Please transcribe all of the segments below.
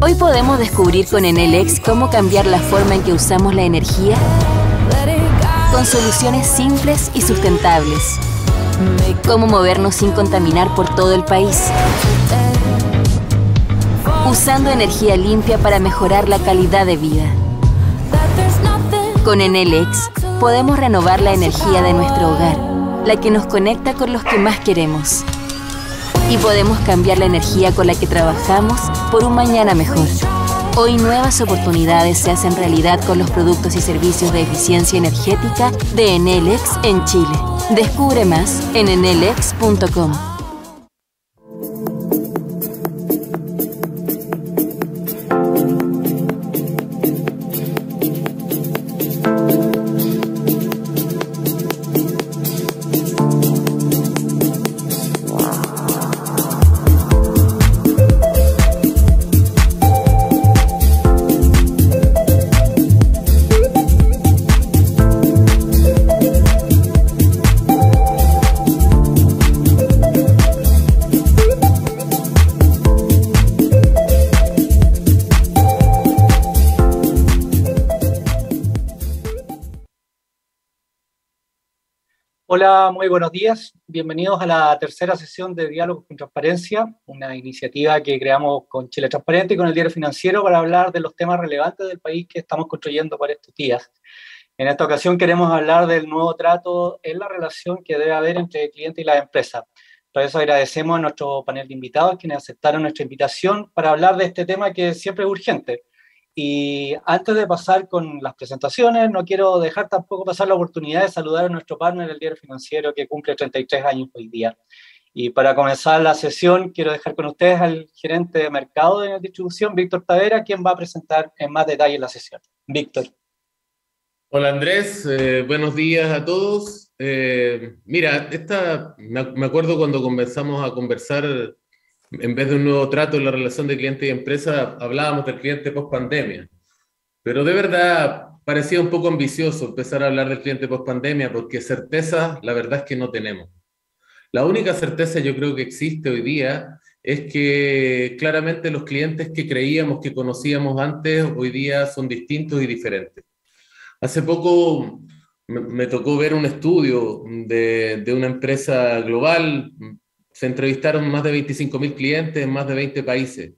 Hoy podemos descubrir con Enel X cómo cambiar la forma en que usamos la energía con soluciones simples y sustentables. Cómo movernos sin contaminar por todo el país. Usando energía limpia para mejorar la calidad de vida. Con Enel X podemos renovar la energía de nuestro hogar, la que nos conecta con los que más queremos. Y podemos cambiar la energía con la que trabajamos por un mañana mejor. Hoy nuevas oportunidades se hacen realidad con los productos y servicios de eficiencia energética de Enel X en Chile. Descubre más en enelx.com. Hola, muy buenos días. Bienvenidos a la tercera sesión de Diálogos con Transparencia, una iniciativa que creamos con Chile Transparente y con el Diario Financiero para hablar de los temas relevantes del país que estamos construyendo para estos días. En esta ocasión queremos hablar del nuevo trato en la relación que debe haber entre el cliente y la empresa. Por eso agradecemos a nuestro panel de invitados quienes aceptaron nuestra invitación para hablar de este tema que siempre es urgente. Y antes de pasar con las presentaciones, no quiero dejar tampoco pasar la oportunidad de saludar a nuestro partner, el Diario Financiero, que cumple 33 años hoy día. Y para comenzar la sesión, quiero dejar con ustedes al gerente de mercado de distribución, Víctor Tavera, quien va a presentar en más detalle la sesión. Víctor. Hola Andrés, buenos días a todos. Mira, me acuerdo cuando comenzamos a conversar. En vez de un nuevo trato en la relación de cliente y empresa, hablábamos del cliente post-pandemia. Pero de verdad parecía un poco ambicioso empezar a hablar del cliente post-pandemia porque certeza, la verdad es que no tenemos. La única certeza yo creo que existe hoy día es que claramente los clientes que creíamos que conocíamos antes, hoy día son distintos y diferentes. Hace poco me tocó ver un estudio de una empresa global. Se entrevistaron más de 25.000 clientes en más de 20 países.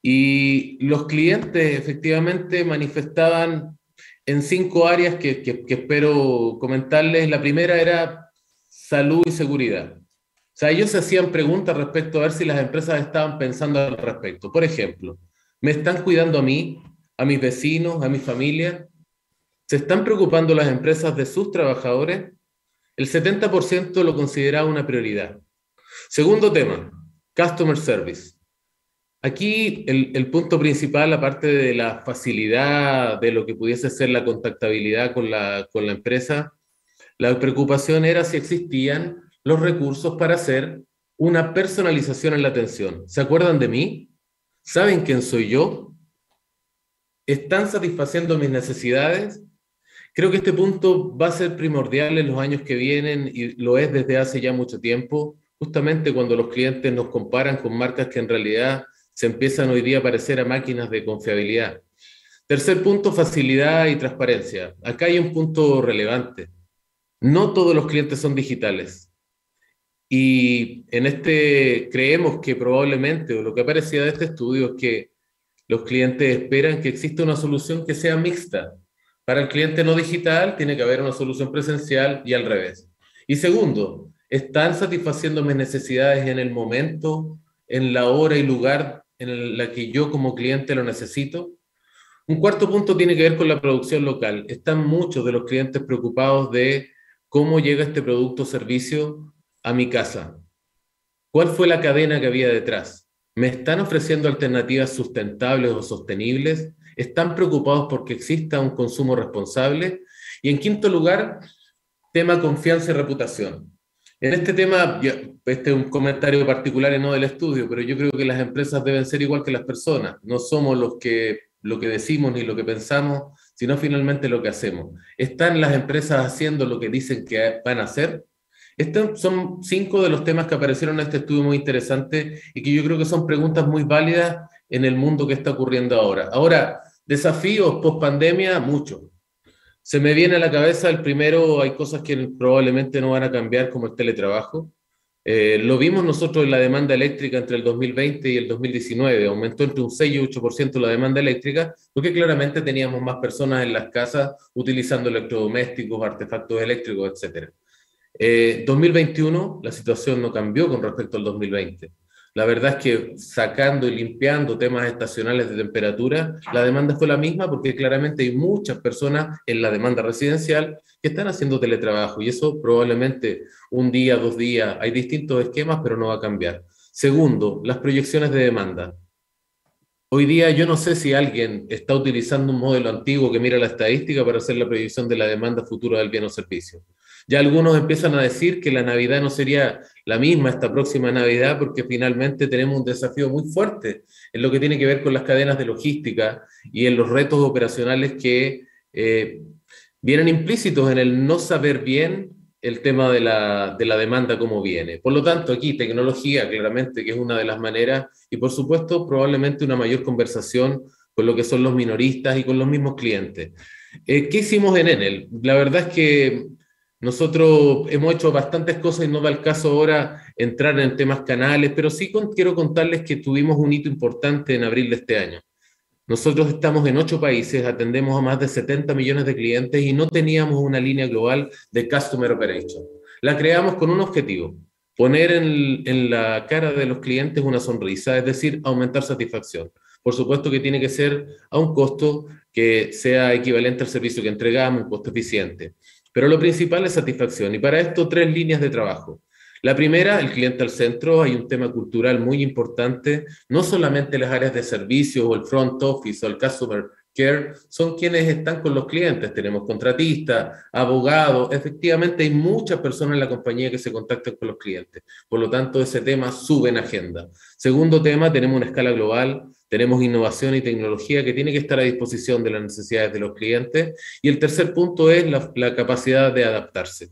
Y los clientes efectivamente manifestaban en 5 áreas que espero comentarles. La primera era salud y seguridad. O sea, ellos se hacían preguntas respecto a ver si las empresas estaban pensando al respecto. Por ejemplo, ¿me están cuidando a mí, a mis vecinos, a mi familia? ¿Se están preocupando las empresas de sus trabajadores? El 70% lo consideraba una prioridad. Segundo tema, Customer Service. Aquí el punto principal, aparte de la facilidad de lo que pudiese ser la contactabilidad con la empresa, la preocupación era si existían los recursos para hacer una personalización en la atención. ¿Se acuerdan de mí? ¿Saben quién soy yo? ¿Están satisfaciendo mis necesidades? Creo que este punto va a ser primordial en los años que vienen y lo es desde hace ya mucho tiempo, justamente cuando los clientes nos comparan con marcas que en realidad se empiezan hoy día a parecer a máquinas de confiabilidad. Tercer punto, facilidad y transparencia. Acá hay un punto relevante. No todos los clientes son digitales. Y en creemos que probablemente, o lo que aparecía de este estudio, es que los clientes esperan que exista una solución que sea mixta. Para el cliente no digital tiene que haber una solución presencial y al revés. Y segundo, ¿están satisfaciendo mis necesidades en el momento, en la hora y lugar en la que yo como cliente lo necesito? Un cuarto punto tiene que ver con la producción local. Están muchos de los clientes preocupados de cómo llega este producto o servicio a mi casa. ¿Cuál fue la cadena que había detrás? ¿Me están ofreciendo alternativas sustentables o sostenibles? ¿Están preocupados porque exista un consumo responsable? Y en quinto lugar, tema confianza y reputación. En este tema, este es un comentario particular y no del estudio, pero yo creo que las empresas deben ser igual que las personas. No somos lo que decimos ni lo que pensamos, sino finalmente lo que hacemos. ¿Están las empresas haciendo lo que dicen que van a hacer? Estos son 5 de los temas que aparecieron en este estudio muy interesante y que yo creo que son preguntas muy válidas en el mundo que está ocurriendo ahora. Ahora, desafíos post pandemia, muchos. Se me viene a la cabeza el primero, hay cosas que probablemente no van a cambiar, como el teletrabajo. Lo vimos nosotros en la demanda eléctrica entre el 2020 y el 2019. Aumentó entre un 6 y 8% la demanda eléctrica, porque claramente teníamos más personas en las casas utilizando electrodomésticos, artefactos eléctricos, etc. 2021, la situación no cambió con respecto al 2020. La verdad es que sacando y limpiando temas estacionales de temperatura, la demanda fue la misma porque claramente hay muchas personas en la demanda residencial que están haciendo teletrabajo y eso probablemente un día, 2 días, hay distintos esquemas, pero no va a cambiar. Segundo, las proyecciones de demanda. Hoy día yo no sé si alguien está utilizando un modelo antiguo que mira la estadística para hacer la proyección de la demanda futura del bien o servicio. Ya algunos empiezan a decir que la Navidad no sería la misma esta próxima Navidad porque finalmente tenemos un desafío muy fuerte en lo que tiene que ver con las cadenas de logística y en los retos operacionales que vienen implícitos en el no saber bien el tema de la demanda como viene. Por lo tanto, aquí tecnología claramente que es una de las maneras y por supuesto probablemente una mayor conversación con lo que son los minoristas y con los mismos clientes. ¿Qué hicimos en Enel? La verdad es que Nosotros hemos hecho bastantes cosas y no da el caso ahora entrar en temas canales, pero sí quiero contarles que tuvimos un hito importante en abril de este año. Nosotros estamos en 8 países, atendemos a más de 70 millones de clientes y no teníamos una línea global de Customer Operation. La creamos con un objetivo: poner en la cara de los clientes una sonrisa, es decir, aumentar satisfacción. Por supuesto que tiene que ser a un costo que sea equivalente al servicio que entregamos, un costo eficiente. Pero lo principal es satisfacción, y para esto 3 líneas de trabajo. La primera, el cliente al centro. Hay un tema cultural muy importante. No solamente las áreas de servicio o el front office o el customer care son quienes están con los clientes. Tenemos contratistas, abogados. Efectivamente, hay muchas personas en la compañía que se contactan con los clientes. Por lo tanto, ese tema sube en agenda. Segundo tema, tenemos una escala global. Tenemos innovación y tecnología que tiene que estar a disposición de las necesidades de los clientes. Y el tercer punto es la capacidad de adaptarse.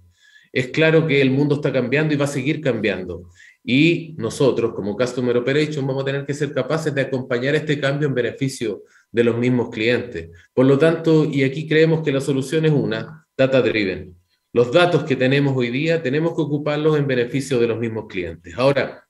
Es claro que el mundo está cambiando y va a seguir cambiando. Y nosotros, como Customer Operation, vamos a tener que ser capaces de acompañar este cambio en beneficio de los mismos clientes. Por lo tanto, y aquí creemos que la solución es una, data driven. Los datos que tenemos hoy día tenemos que ocuparlos en beneficio de los mismos clientes. Ahora,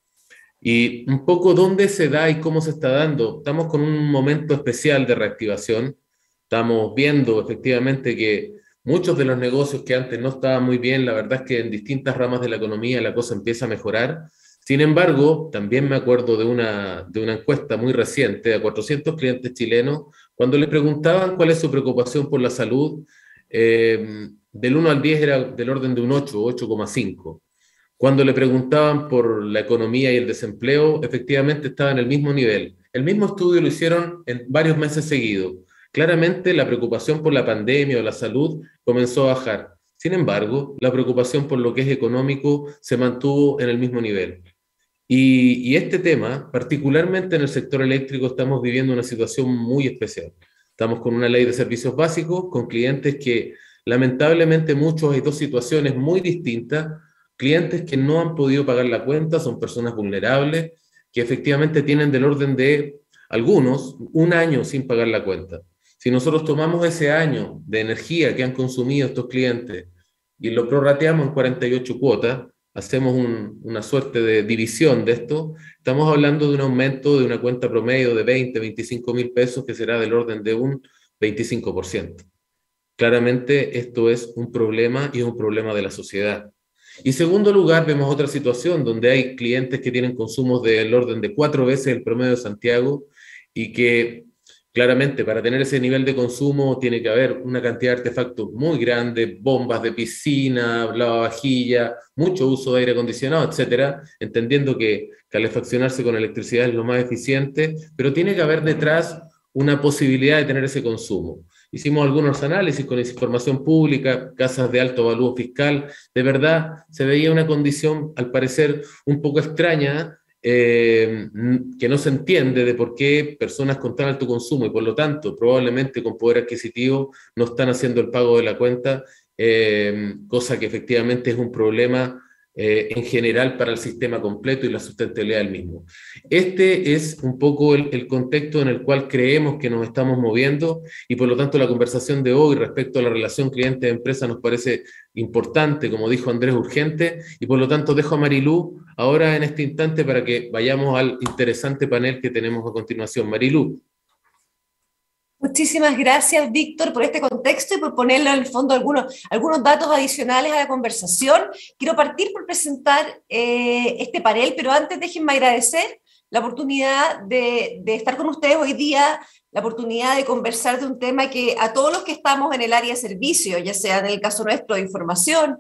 y un poco dónde se da y cómo se está dando. Estamos con un momento especial de reactivación. Estamos viendo efectivamente que muchos de los negocios que antes no estaban muy bien, la verdad es que en distintas ramas de la economía la cosa empieza a mejorar. Sin embargo, también me acuerdo de una encuesta muy reciente a 400 clientes chilenos, cuando les preguntaban cuál es su preocupación por la salud, del 1 al 10 era del orden de un 8, 8,5. Cuando le preguntaban por la economía y el desempleo, efectivamente estaba en el mismo nivel. El mismo estudio lo hicieron en varios meses seguidos. Claramente la preocupación por la pandemia o la salud comenzó a bajar. Sin embargo, la preocupación por lo que es económico se mantuvo en el mismo nivel. Y este tema, particularmente en el sector eléctrico, estamos viviendo una situación muy especial. Estamos con una ley de servicios básicos, con clientes que lamentablemente muchos, hay 2 situaciones muy distintas. Clientes que no han podido pagar la cuenta, son personas vulnerables, que efectivamente tienen del orden de, algunos, 1 año sin pagar la cuenta. Si nosotros tomamos ese año de energía que han consumido estos clientes y lo prorrateamos en 48 cuotas, hacemos una suerte de división de esto, estamos hablando de un aumento de una cuenta promedio de 20, 25 mil pesos, que será del orden de un 25%. Claramente esto es un problema y es un problema de la sociedad. Y en segundo lugar, vemos otra situación donde hay clientes que tienen consumos del orden de 4 veces el promedio de Santiago y que claramente para tener ese nivel de consumo tiene que haber una cantidad de artefactos muy grande, bombas de piscina, lavavajillas, mucho uso de aire acondicionado, etcétera, entendiendo que calefaccionarse con electricidad es lo más eficiente, pero tiene que haber detrás una posibilidad de tener ese consumo. Hicimos algunos análisis con información pública, casas de alto valor fiscal. De verdad, se veía una condición, al parecer, un poco extraña, que no se entiende de por qué personas con tan alto consumo y, por lo tanto, probablemente con poder adquisitivo, no están haciendo el pago de la cuenta, cosa que efectivamente es un problema en general para el sistema completo y la sustentabilidad del mismo. Este es un poco el contexto en el cual creemos que nos estamos moviendo y por lo tanto la conversación de hoy respecto a la relación cliente-empresa nos parece importante, como dijo Andrés, urgente, y por lo tanto dejo a Marilú ahora en este instante para que vayamos al interesante panel que tenemos a continuación. Marilú. Muchísimas gracias, Víctor, por este contexto y por ponerle en el fondo algunos datos adicionales a la conversación. Quiero partir por presentar este panel, pero antes déjenme agradecer la oportunidad de estar con ustedes hoy día, la oportunidad de conversar de un tema que a todos los que estamos en el área de servicio, ya sea en el caso nuestro de información,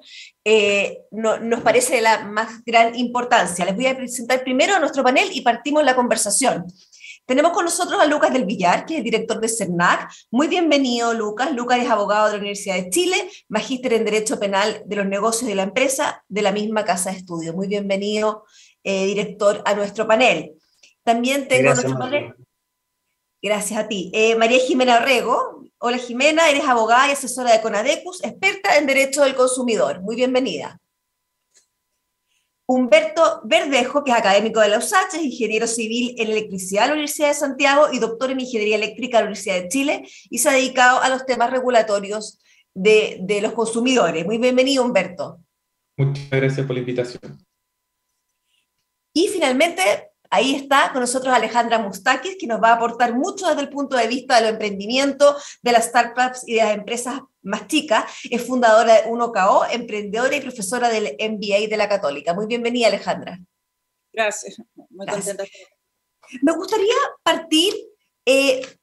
nos parece de la más gran importancia. Les voy a presentar primero a nuestro panel y partimos la conversación. Tenemos con nosotros a Lucas del Villar, que es el director de CERNAC. Muy bienvenido, Lucas. Lucas es abogado de la Universidad de Chile, magíster en Derecho Penal de los Negocios de la Empresa, de la misma casa de estudio. Muy bienvenido, director, a nuestro panel. También tengo nuestro panel. Gracias a ti. María Jimena Orrego. Hola, Jimena, eres abogada y asesora de Conadecus, experta en Derecho del Consumidor. Muy bienvenida. Humberto Verdejo, que es académico de la USACH, es ingeniero civil en electricidad de la Universidad de Santiago y doctor en ingeniería eléctrica de la Universidad de Chile, y se ha dedicado a los temas regulatorios de los consumidores. Muy bienvenido, Humberto. Muchas gracias por la invitación. Y finalmente, ahí está con nosotros Alejandra Mustakis, que nos va a aportar mucho desde el punto de vista de los emprendimientos, de las startups y de las empresas más chicas. Es fundadora de 1KO, emprendedora y profesora del MBA de la Católica. Muy bienvenida, Alejandra. Gracias, muy contenta. Me gustaría partir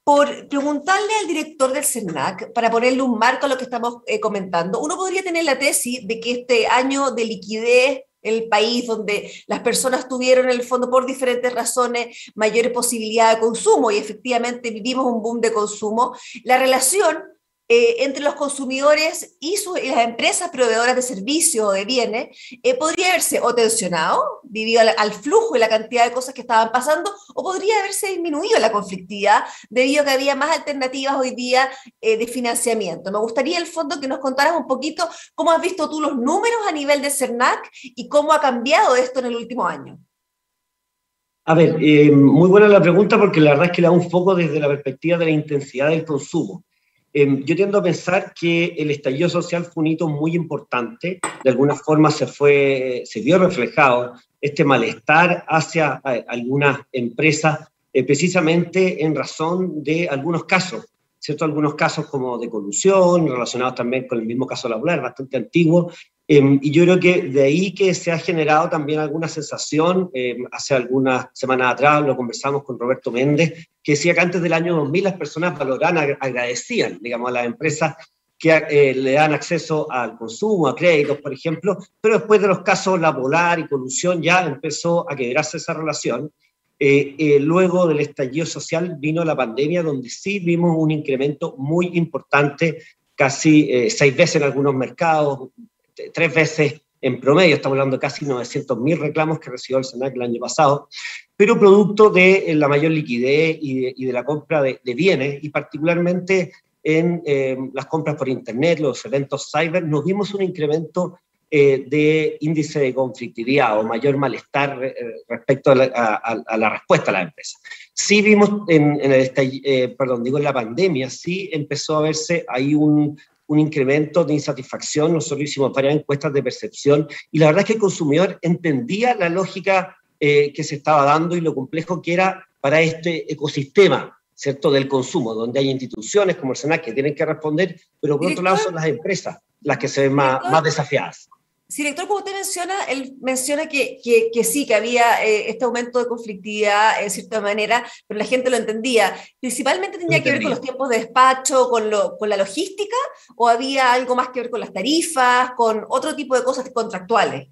por preguntarle al director del CERNAC, para ponerle un marco a lo que estamos comentando. Uno podría tener la tesis de que este año de liquidez, el país donde las personas tuvieron en el fondo por diferentes razones mayores posibilidades de consumo, y efectivamente vivimos un boom de consumo, la relación entre los consumidores y las empresas proveedoras de servicios o de bienes podría haberse o tensionado debido al flujo y la cantidad de cosas que estaban pasando, o podría haberse disminuido la conflictividad debido a que había más alternativas hoy día de financiamiento. Me gustaría, en el fondo, que nos contaras un poquito cómo has visto tú los números a nivel de CERNAC y cómo ha cambiado esto en el último año. A ver, muy buena la pregunta, porque la verdad es que la da un foco desde la perspectiva de la intensidad del consumo. Yo tiendo a pensar que el estallido social fue un hito muy importante. De alguna forma se vio reflejado este malestar hacia algunas empresas, precisamente en razón de algunos casos, ¿cierto? Algunos casos como de colusión, relacionados también con el mismo caso laboral, bastante antiguo. Y yo creo que de ahí que se ha generado también alguna sensación, hace algunas semanas atrás lo conversamos con Roberto Méndez, que decía que antes del año 2000 las personas valoraban, agradecían, digamos, a las empresas que le dan acceso al consumo, a créditos, por ejemplo, pero después de los casos La Polar y colusión ya empezó a quebrarse esa relación. Luego del estallido social vino la pandemia, donde sí vimos un incremento muy importante, casi 6 veces en algunos mercados, 3 veces en promedio. Estamos hablando de casi 900.000 reclamos que recibió el CERNAC el año pasado, pero producto de la mayor liquidez y de la compra de bienes, y particularmente en las compras por internet, los eventos cyber, nos vimos un incremento de índice de conflictividad o mayor malestar respecto a la respuesta a las empresas. Sí vimos en la pandemia, sí empezó a verse ahí un incremento de insatisfacción. Nosotros hicimos varias encuestas de percepción y la verdad es que el consumidor entendía la lógica que se estaba dando y lo complejo que era para este ecosistema, ¿cierto?, del consumo, donde hay instituciones como el CERNAC que tienen que responder, pero por otro lado son las empresas las que se ven más desafiadas. Sí, director, como usted menciona, él menciona que sí, que había este aumento de conflictividad de cierta manera, pero la gente lo entendía. ¿Principalmente tenía que ver con los tiempos de despacho, con la logística, o había algo más que ver con las tarifas, con otro tipo de cosas contractuales?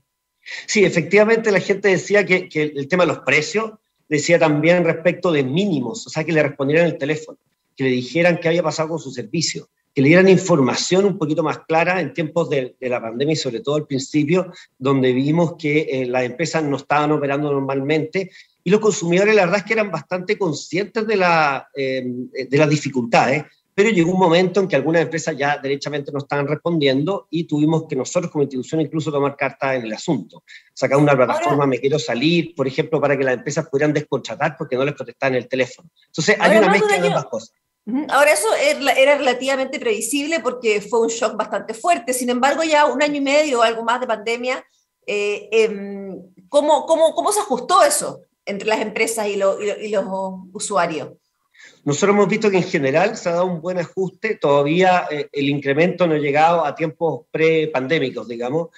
Sí, efectivamente la gente decía que el tema de los precios, decía también respecto de mínimos, o sea, que le respondieran el teléfono, que le dijeran qué había pasado con su servicio, que le dieran información un poquito más clara en tiempos de la pandemia y sobre todo al principio, donde vimos que las empresas no estaban operando normalmente y los consumidores la verdad es que eran bastante conscientes de las dificultades, pero llegó un momento en que algunas empresas ya derechamente no estaban respondiendo y tuvimos que nosotros como institución incluso tomar cartas en el asunto. Sacar una plataforma Me Quiero Salir, por ejemplo, para que las empresas pudieran descontratar porque no les contestaban el teléfono. Entonces hay una mezcla de ambas cosas. Ahora, eso era relativamente previsible porque fue un shock bastante fuerte. Sin embargo, ya 1 año y medio o algo más de pandemia, ¿cómo se ajustó eso entre las empresas y los usuarios? Nosotros hemos visto que en general se ha dado un buen ajuste. Todavía el incremento no ha llegado a tiempos pre-pandémicos, digamos.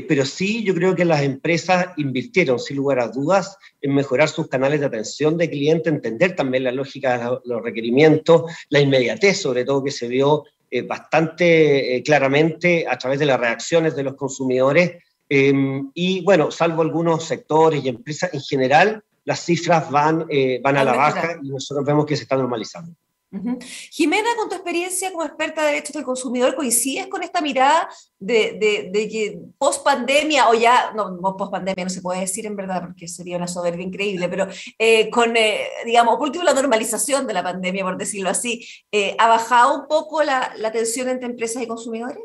Pero sí, yo creo que las empresas invirtieron, sin lugar a dudas, en mejorar sus canales de atención de cliente, entender también la lógica de los requerimientos, la inmediatez, sobre todo, que se vio bastante claramente a través de las reacciones de los consumidores. Y bueno, salvo algunos sectores y empresas, en general, las cifras van a la baja y nosotros vemos que se está normalizando. Jimena, con tu experiencia como experta de derechos del consumidor, ¿coincides con esta mirada de que post-pandemia, o ya, no, post-pandemia no se puede decir en verdad porque sería una soberbia increíble, pero digamos, por último, la normalización de la pandemia, por decirlo así, ¿ha bajado un poco la tensión entre empresas y consumidores?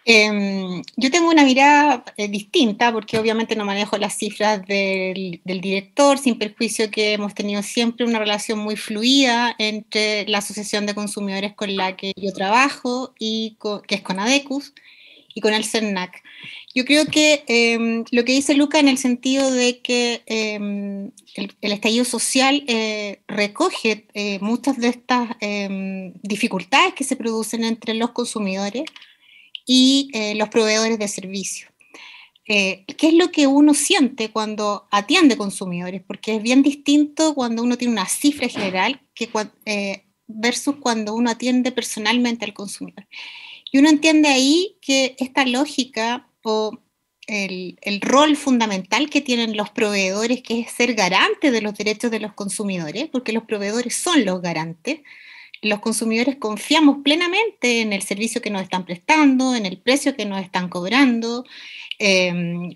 Yo tengo una mirada distinta, porque obviamente no manejo las cifras del director, sin perjuicio que hemos tenido siempre una relación muy fluida entre la Asociación de Consumidores con la que yo trabajo, que es con ADECUS, y con el CERNAC. Yo creo que lo que dice Luca en el sentido de que el estallido social recoge muchas de estas dificultades que se producen entre los consumidores y los proveedores de servicios. ¿Qué es lo que uno siente cuando atiende consumidores? Porque es bien distinto cuando uno tiene una cifra general versus cuando uno atiende personalmente al consumidor. Y uno entiende ahí que esta lógica o el rol fundamental que tienen los proveedores, que es ser garante de los derechos de los consumidores, porque los proveedores son los garantes. Los consumidores confiamos plenamente en el servicio que nos están prestando, en el precio que nos están cobrando,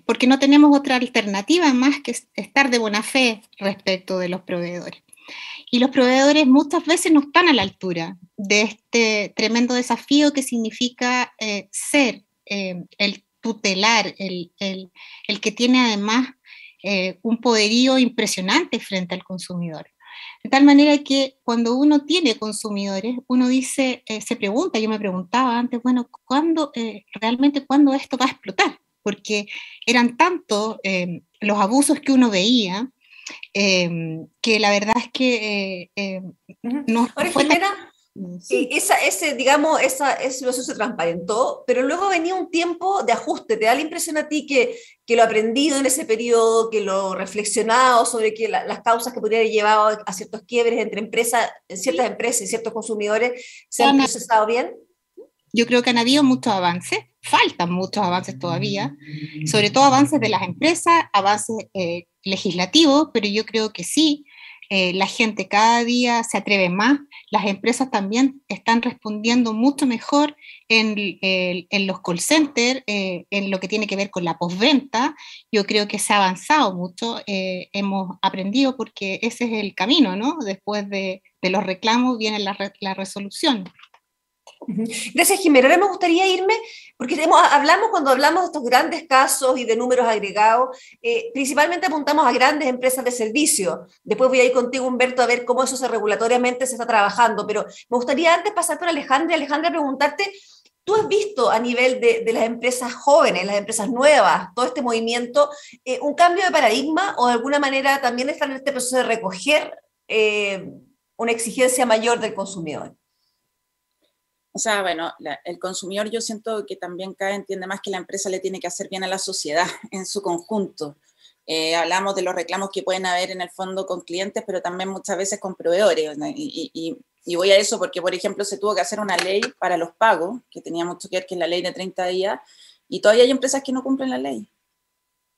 porque no tenemos otra alternativa más que estar de buena fe respecto de los proveedores. Y los proveedores muchas veces no están a la altura de este tremendo desafío que significa ser el tutelar, el que tiene además un poderío impresionante frente al consumidor. De tal manera que cuando uno tiene consumidores, uno dice, se pregunta, yo me preguntaba antes, bueno, realmente cuándo esto va a explotar? Porque eran tantos los abusos que uno veía, que la verdad es que no fue tan... Sí, ese proceso se transparentó, pero luego venía un tiempo de ajuste. ¿Te da la impresión a ti que lo aprendido en ese periodo, que lo reflexionado sobre que las causas que podrían haber llevado a ciertos quiebres entre ciertas empresas y ciertos consumidores se han procesado bien? Yo creo que han habido muchos avances, faltan muchos avances todavía, sobre todo avances de las empresas, avances legislativos, pero yo creo que sí. La gente cada día se atreve más, las empresas también están respondiendo mucho mejor en los call centers, en lo que tiene que ver con la postventa. Yo creo que se ha avanzado mucho, hemos aprendido porque ese es el camino, ¿no? Después de los reclamos viene la resolución. Gracias, Jimena. Ahora me gustaría irme, porque cuando hablamos de estos grandes casos y de números agregados, principalmente apuntamos a grandes empresas de servicio. Después voy a ir contigo, Humberto, a ver cómo eso regulatoriamente se está trabajando, pero me gustaría antes pasar por Alejandra, preguntarte, ¿tú has visto a nivel de las empresas jóvenes, las empresas nuevas, todo este movimiento, un cambio de paradigma o de alguna manera también están en este proceso de recoger una exigencia mayor del consumidor? O sea, bueno, el consumidor yo siento que también entiende más que la empresa le tiene que hacer bien a la sociedad en su conjunto. Hablamos de los reclamos que pueden haber en el fondo con clientes, pero también muchas veces con proveedores. Y voy a eso porque, por ejemplo, se tuvo que hacer una ley para los pagos, que tenía mucho que ver con la ley de 30 días, y todavía hay empresas que no cumplen la ley.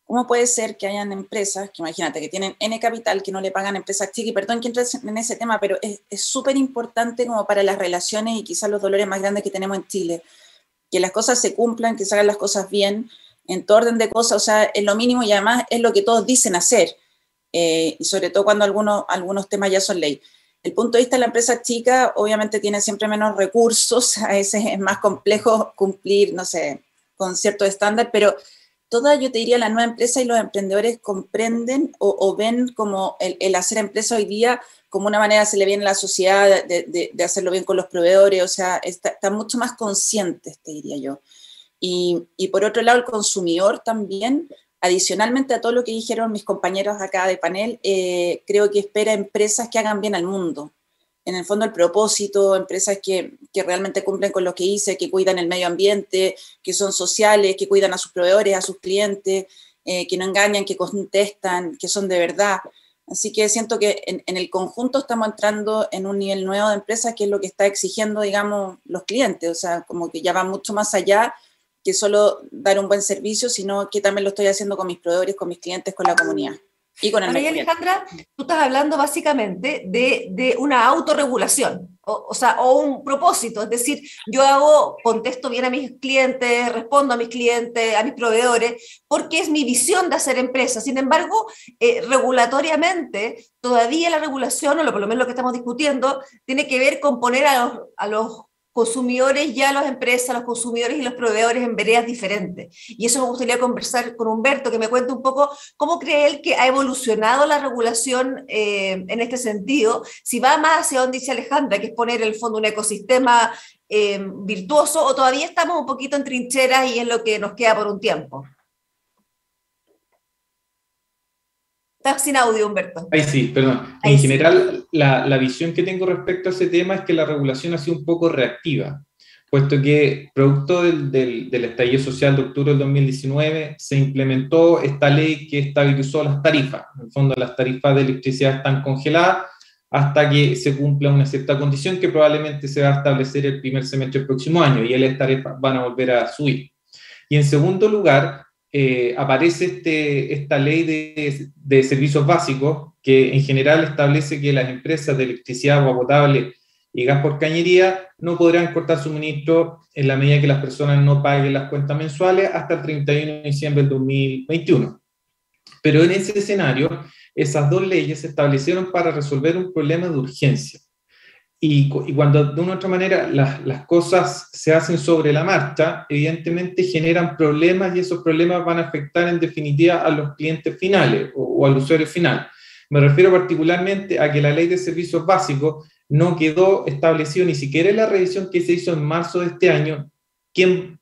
¿Cómo puede ser que hayan empresas, que imagínate, que tienen N capital, que no le pagan a empresas chicas? Y perdón que entre en ese tema, pero es súper importante como para las relaciones y quizás los dolores más grandes que tenemos en Chile. Que las cosas se cumplan, que se hagan las cosas bien, en todo orden de cosas, o sea, es lo mínimo y además es lo que todos dicen hacer. Y sobre todo cuando algunos temas ya son ley. El punto de vista de la empresa chica, obviamente tiene siempre menos recursos, a veces es más complejo cumplir, no sé, con cierto estándar, pero toda, yo te diría, la nueva empresa y los emprendedores comprenden o ven como el hacer empresa hoy día como una manera de hacerle bien a la sociedad, de hacerlo bien con los proveedores, o sea, están mucho más conscientes, te diría yo. Y por otro lado, el consumidor también, adicionalmente a todo lo que dijeron mis compañeros acá de panel, creo que espera empresas que hagan bien al mundo. En el fondo el propósito, empresas que realmente cumplen con lo que dice, que cuidan el medio ambiente, que son sociales, que cuidan a sus proveedores, a sus clientes, que no engañan, que contestan, que son de verdad. Así que siento que en el conjunto estamos entrando en un nivel nuevo de empresas que es lo que está exigiendo, digamos, los clientes. O sea, como que ya va mucho más allá que solo dar un buen servicio, sino que también lo estoy haciendo con mis proveedores, con mis clientes, con la comunidad. Y con el Alejandra, tú estás hablando básicamente de una autorregulación, o un propósito, es decir, yo contesto bien a mis clientes, respondo a mis clientes, a mis proveedores, porque es mi visión de hacer empresa. Sin embargo, regulatoriamente, todavía la regulación, o por lo menos lo que estamos discutiendo, tiene que ver con poner a los consumidores ya las empresas, los consumidores y los proveedores en veredas diferentes. Y eso me gustaría conversar con Humberto, que me cuente un poco cómo cree él que ha evolucionado la regulación en este sentido, si va más hacia donde dice Alejandra, que es poner en el fondo un ecosistema virtuoso, o todavía estamos un poquito en trincheras y es lo que nos queda por un tiempo. Estás sin audio, Humberto. Ahí sí, perdón. En general, la visión que tengo respecto a ese tema es que la regulación ha sido un poco reactiva, puesto que producto del estallido social de octubre del 2019 se implementó esta ley que estabilizó las tarifas. En el fondo, las tarifas de electricidad están congeladas hasta que se cumpla una cierta condición que probablemente se va a establecer el primer semestre del próximo año, y las tarifas van a volver a subir. Y en segundo lugar, aparece esta ley de servicios básicos, que en general establece que las empresas de electricidad, agua potable y gas por cañería no podrán cortar suministro en la medida que las personas no paguen las cuentas mensuales hasta el 31 de diciembre del 2021. Pero en ese escenario, esas dos leyes se establecieron para resolver un problema de urgencia. Y cuando de una u otra manera las cosas se hacen sobre la marcha, evidentemente generan problemas, y esos problemas van a afectar en definitiva a los clientes finales o al usuario final. Me refiero particularmente a que la ley de servicios básicos no quedó establecido ni siquiera en la revisión que se hizo en marzo de este año quién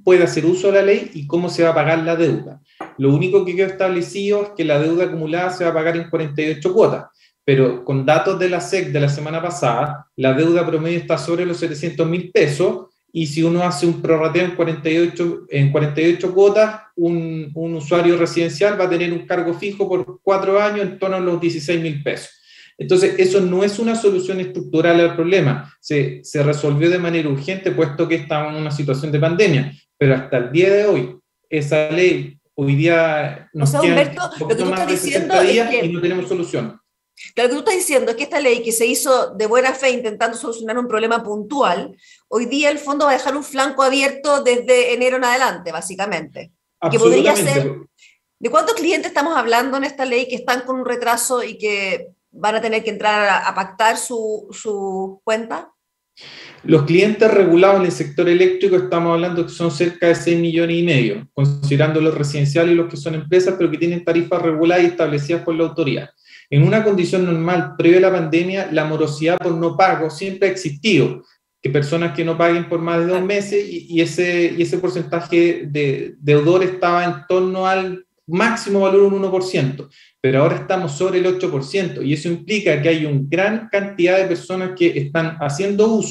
puede hacer uso de la ley y cómo se va a pagar la deuda. Lo único que quedó establecido es que la deuda acumulada se va a pagar en 48 cuotas. Pero con datos de la SEC de la semana pasada, la deuda promedio está sobre los 700.000 pesos, y si uno hace un prorrateo en 48 cuotas, un usuario residencial va a tener un cargo fijo por 4 años en torno a los 16.000 pesos. Entonces, eso no es una solución estructural al problema. Se resolvió de manera urgente, puesto que estábamos en una situación de pandemia, pero hasta el día de hoy, esa ley, hoy día nos queda Humberto, lo que tú estás diciendo días es que y no tenemos solución. Lo que tú estás diciendo es que esta ley, que se hizo de buena fe intentando solucionar un problema puntual, hoy día el fondo va a dejar un flanco abierto desde enero en adelante, básicamente. Que podría ser. ¿De cuántos clientes estamos hablando en esta ley que están con un retraso y que van a tener que entrar a pactar su cuenta? Los clientes regulados en el sector eléctrico estamos hablando que son cerca de 6,5 millones, considerando los residenciales y los que son empresas, pero que tienen tarifas reguladas y establecidas por la autoridad. En una condición normal, previo a la pandemia, la morosidad por no pago siempre ha existido, que personas que no paguen por más de 2 meses, y ese porcentaje de deudores estaba en torno al máximo valor, un 1%, pero ahora estamos sobre el 8%, y eso implica que hay una gran cantidad de personas que están haciendo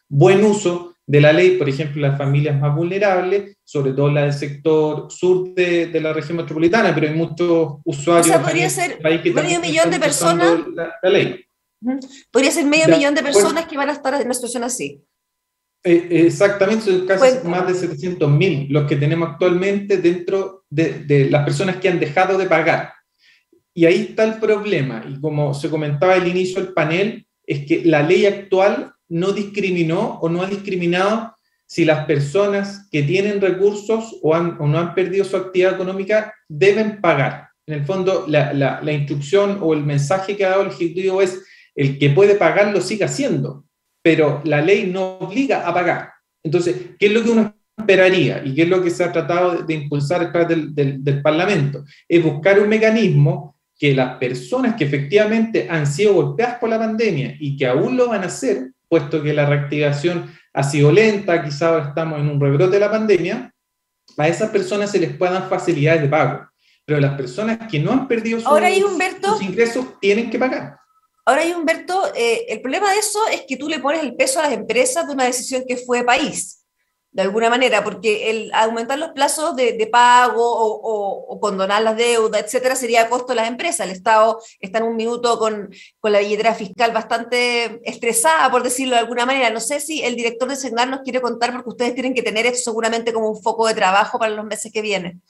buen uso de la ley, por ejemplo, las familias más vulnerables, sobre todo las del sector sur de la región metropolitana, pero hay muchos usuarios. O sea, podría ser medio millón de personas. La ley. Podría ser medio millón de personas que van a estar en una situación así. Exactamente, son casi más de 700.000 los que tenemos actualmente dentro de las personas que han dejado de pagar. Y ahí está el problema, y como se comentaba al inicio del panel, es que la ley actual no discriminó o no ha discriminado si las personas que tienen recursos o no han perdido su actividad económica deben pagar. En el fondo, la instrucción o el mensaje que ha dado el Ejecutivo es: el que puede pagar lo sigue haciendo, pero la ley no obliga a pagar. Entonces, ¿qué es lo que uno esperaría? ¿Y qué es lo que se ha tratado de impulsar a través del Parlamento? Es buscar un mecanismo que las personas que efectivamente han sido golpeadas por la pandemia y que aún lo van a hacer, puesto que la reactivación ha sido lenta, quizás ahora estamos en un rebrote de la pandemia, a esas personas se les puedan dar facilidades de pago. Pero las personas que no han perdido sus ingresos tienen que pagar. Ahora, Humberto, el problema de eso es que tú le pones el peso a las empresas de una decisión que fue de país, de alguna manera, porque el aumentar los plazos de pago o condonar las deudas, etcétera, sería a costo de las empresas. El Estado está en un minuto con la billetera fiscal bastante estresada, por decirlo de alguna manera. No sé si el director de SECNAR nos quiere contar, porque ustedes tienen que tener esto seguramente como un foco de trabajo para los meses que vienen.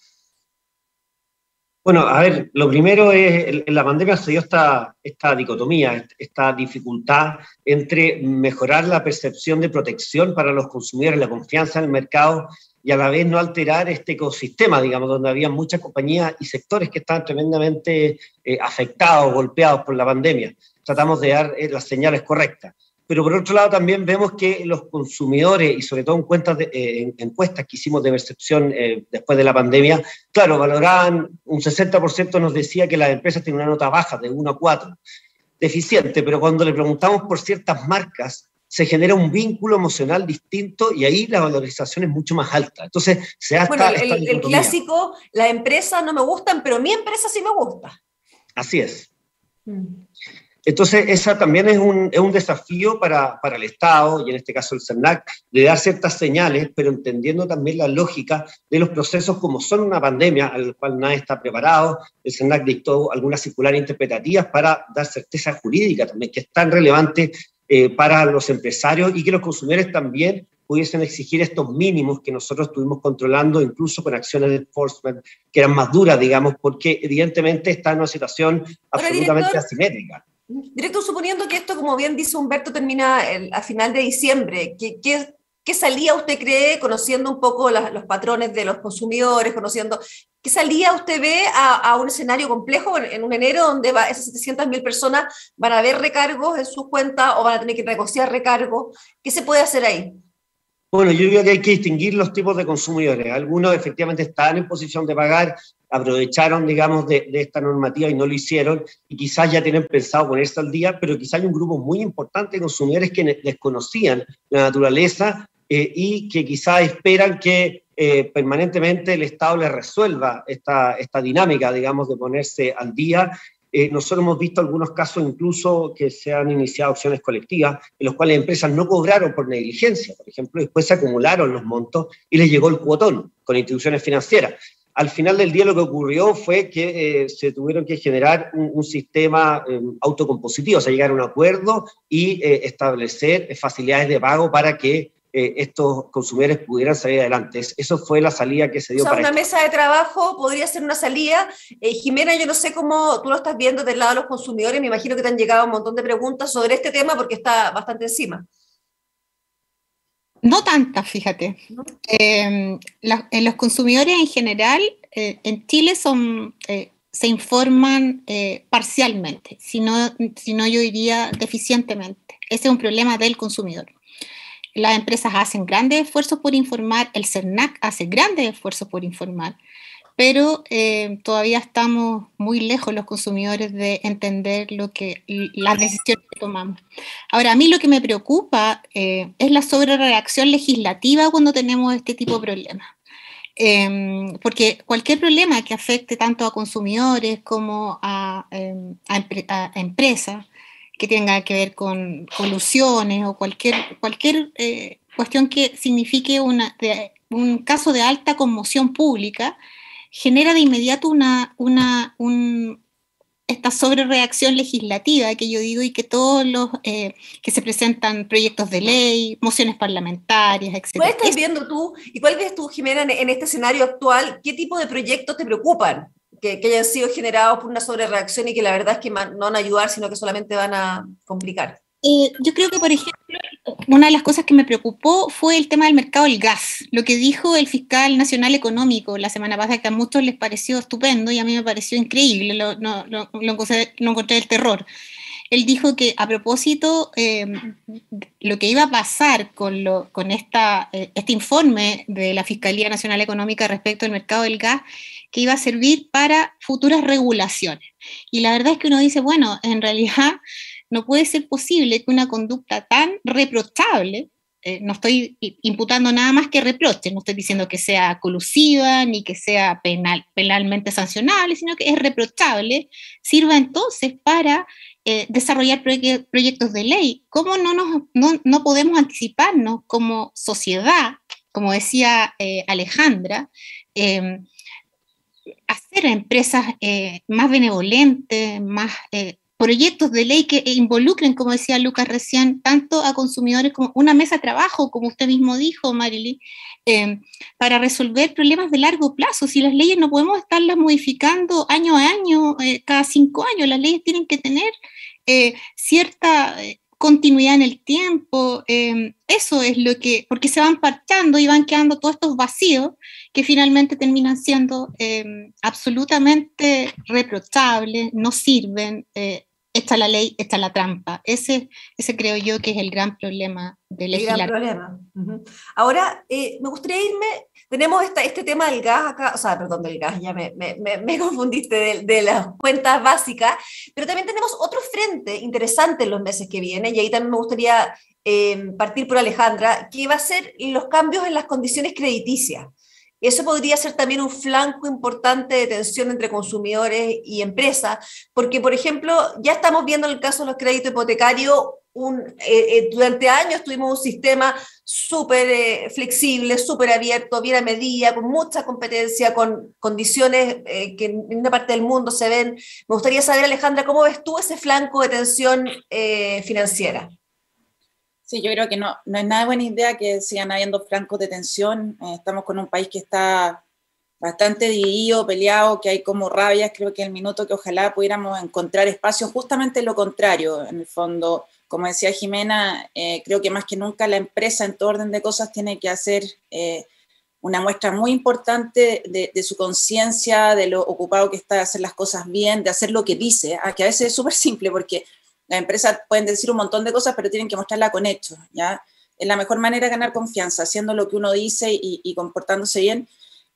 Bueno, a ver, lo primero es, en la pandemia se dio esta dicotomía, esta dificultad entre mejorar la percepción de protección para los consumidores, la confianza en el mercado, y a la vez no alterar este ecosistema, digamos, donde había muchas compañías y sectores que estaban tremendamente afectados, golpeados por la pandemia. Tratamos de dar las señales correctas. pero por otro lado también vemos que los consumidores, y sobre todo en encuestas que hicimos de percepción después de la pandemia, claro, valoraban, un 60% nos decía que las empresas tienen una nota baja, de 1 a 4, deficiente, pero cuando le preguntamos por ciertas marcas, se genera un vínculo emocional distinto y ahí la valorización es mucho más alta. Entonces, se hace el clásico, las empresas no me gustan, pero mi empresa sí me gusta. Así es. Entonces, esa también es un desafío para el Estado, y en este caso el CERNAC, de dar ciertas señales, pero entendiendo también la lógica de los procesos como son una pandemia, al cual nadie está preparado. El CERNAC dictó algunas circulares interpretativas para dar certeza jurídica también, que es tan relevante para los empresarios, y que los consumidores también pudiesen exigir estos mínimos que nosotros estuvimos controlando, incluso con acciones de enforcement que eran más duras, digamos, porque evidentemente está en una situación absolutamente asimétrica. Director, suponiendo que esto, como bien dice Humberto, termina a final de diciembre, ¿qué salida usted cree, conociendo un poco los patrones de los consumidores, qué salida usted ve a un escenario complejo en un enero donde esas 700.000 personas van a ver recargos en sus cuentas o van a tener que negociar recargos? ¿Qué se puede hacer ahí? Bueno, yo creo que hay que distinguir los tipos de consumidores. Algunos efectivamente estaban en posición de pagar, aprovecharon, digamos, de esta normativa y no lo hicieron, y quizás ya tienen pensado ponerse al día, pero quizás hay un grupo muy importante de consumidores que desconocían la naturaleza y que quizás esperan que permanentemente el Estado les resuelva esta dinámica, digamos, de ponerse al día. Nosotros hemos visto algunos casos incluso que se han iniciado acciones colectivas en los cuales empresas no cobraron por negligencia, por ejemplo, después se acumularon los montos y les llegó el cuotón con instituciones financieras. Al final del día lo que ocurrió fue que se tuvieron que generar un sistema autocompositivo, o sea, llegar a un acuerdo y establecer facilidades de pago para que estos consumidores pudieran salir adelante. Eso fue la salida que se dio. O sea, una mesa de trabajo podría ser una salida. Jimena, yo no sé cómo tú lo estás viendo del lado de los consumidores, me imagino que te han llegado un montón de preguntas sobre este tema porque está bastante encima. No tantas, fíjate. Los consumidores en general en Chile se informan parcialmente, sino yo diría deficientemente. Ese es un problema del consumidor. Las empresas hacen grandes esfuerzos por informar, el CERNAC hace grandes esfuerzos por informar, pero todavía estamos muy lejos los consumidores de entender las decisiones que tomamos. Ahora, a mí lo que me preocupa es la sobrereacción legislativa cuando tenemos este tipo de problemas. Porque cualquier problema que afecte tanto a consumidores como a empresas, que tenga que ver con colusiones o cualquier cuestión que signifique un caso de alta conmoción pública, genera de inmediato esta sobrereacción legislativa que yo digo, y que todos los que se presentan proyectos de ley, mociones parlamentarias, etc. ¿Cuál estás viendo tú y cuál ves tú, Jimena, en este escenario actual? ¿Qué tipo de proyectos te preocupan que hayan sido generados por una sobrereacción y que la verdad es que no van a ayudar, sino que solamente van a complicar? Yo creo que, por ejemplo, una de las cosas que me preocupó fue el tema del mercado del gas. Lo que dijo el fiscal nacional económico la semana pasada, que a muchos les pareció estupendo y a mí me pareció increíble, lo encontré el terror. Él dijo que a propósito, lo que iba a pasar con este informe de la Fiscalía Nacional Económica respecto al mercado del gas, que iba a servir para futuras regulaciones. Y la verdad es que uno dice, bueno, en realidad no puede ser posible que una conducta tan reprochable, no estoy imputando nada más que reproche, no estoy diciendo que sea colusiva ni que sea penalmente sancionable, sino que es reprochable, sirva entonces para desarrollar proyectos de ley. ¿Cómo no podemos anticiparnos como sociedad, como decía Alejandra, hacer empresas más benevolentes, más proyectos de ley que involucren, como decía Lucas recién, tanto a consumidores como una mesa de trabajo, como usted mismo dijo, Marily, para resolver problemas de largo plazo? Si las leyes no podemos estarlas modificando año a año, cada 5 años, las leyes tienen que tener cierta continuidad en el tiempo. Eso es porque se van parchando y van quedando todos estos vacíos que finalmente terminan siendo absolutamente reprochables, no sirven, está la ley, está la trampa. Ese creo yo que es el gran problema del legislador. El gran problema. Ahora, me gustaría irme, tenemos este tema del gas acá, o sea, perdón, del gas, ya me confundiste de las cuentas básicas, pero también tenemos otro frente interesante en los meses que vienen, y ahí también me gustaría partir por Alejandra, que va a ser los cambios en las condiciones crediticias. Eso podría ser también un flanco importante de tensión entre consumidores y empresas, porque, por ejemplo, ya estamos viendo en el caso de los créditos hipotecarios, durante años tuvimos un sistema súper flexible, súper abierto, bien a medida, con mucha competencia, con condiciones que en una parte del mundo se ven. Me gustaría saber, Alejandra, ¿cómo ves tú ese flanco de tensión financiera? Sí, yo creo que no es nada buena idea que sigan habiendo flancos de tensión. Estamos con un país que está bastante dividido, peleado, que hay como rabias. Creo que el minuto que ojalá pudiéramos encontrar espacio, justamente lo contrario, en el fondo, como decía Jimena, creo que más que nunca la empresa en todo orden de cosas tiene que hacer una muestra muy importante de su conciencia, de lo ocupado que está de hacer las cosas bien, de hacer lo que dice, que a veces es súper simple porque las empresas pueden decir un montón de cosas, pero tienen que mostrarla con hechos, ¿ya? Es la mejor manera de ganar confianza, haciendo lo que uno dice y comportándose bien.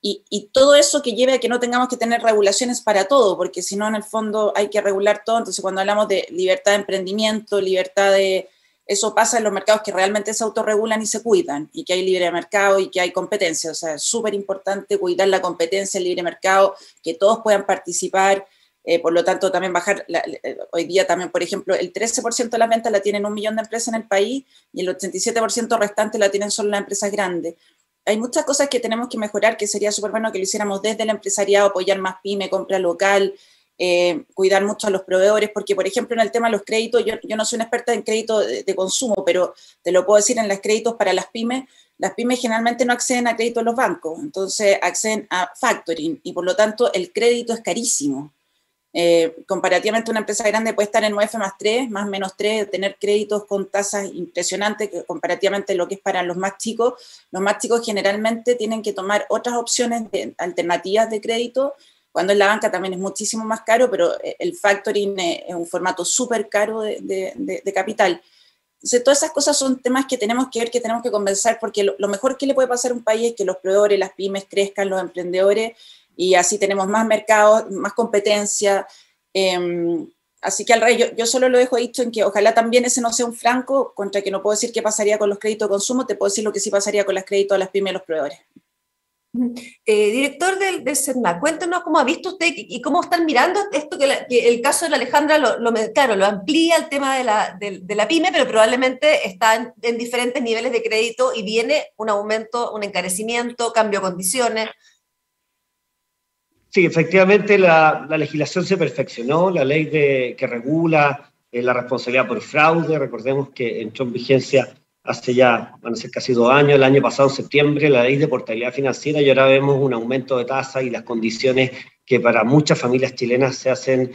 Y todo eso que lleve a que no tengamos que tener regulaciones para todo, porque si no, en el fondo hay que regular todo. Entonces, cuando hablamos de libertad de emprendimiento, libertad de... Eso pasa en los mercados que realmente se autorregulan y se cuidan, y que hay libre mercado y que hay competencia. O sea, es súper importante cuidar la competencia, el libre mercado, que todos puedan participar. Por lo tanto, también bajar, hoy día también, por ejemplo, el 13% de las ventas la tienen 1 millón de empresas en el país y el 87% restante la tienen solo las empresas grandes. Hay muchas cosas que tenemos que mejorar, que sería súper bueno que lo hiciéramos desde el empresariado, apoyar más pyme, compra local, cuidar mucho a los proveedores, porque, por ejemplo, en el tema de los créditos, yo no soy una experta en crédito de consumo, pero te lo puedo decir, en los créditos para las pymes generalmente no acceden a crédito en los bancos, entonces acceden a factoring, y por lo tanto el crédito es carísimo. Comparativamente una empresa grande puede estar en UF más 3, más menos 3, tener créditos con tasas impresionantes, que comparativamente lo que es para los más chicos generalmente tienen que tomar otras opciones alternativas de crédito, cuando en la banca también es muchísimo más caro, pero el factoring es un formato súper caro de capital. Entonces, todas esas cosas son temas que tenemos que ver, que tenemos que conversar, porque lo mejor que le puede pasar a un país es que los proveedores, las pymes crezcan, los emprendedores, y así tenemos más mercados, más competencia. Así que al rey, yo solo lo dejo dicho en que ojalá también ese no sea un flanco, contra que no puedo decir qué pasaría con los créditos de consumo, te puedo decir lo que sí pasaría con los créditos a las pymes y los proveedores. Director del CERNAC, cuéntenos cómo ha visto usted y cómo están mirando esto, que el caso de la Alejandra lo amplía el tema de la pyme, pero probablemente está en diferentes niveles de crédito y viene un aumento, un encarecimiento, cambio de condiciones. Sí, efectivamente la legislación se perfeccionó, la ley que regula la responsabilidad por fraude, recordemos que entró en vigencia hace ya, van a ser casi 2 años, el año pasado en septiembre, la ley de portabilidad financiera, y ahora vemos un aumento de tasa y las condiciones que para muchas familias chilenas se hacen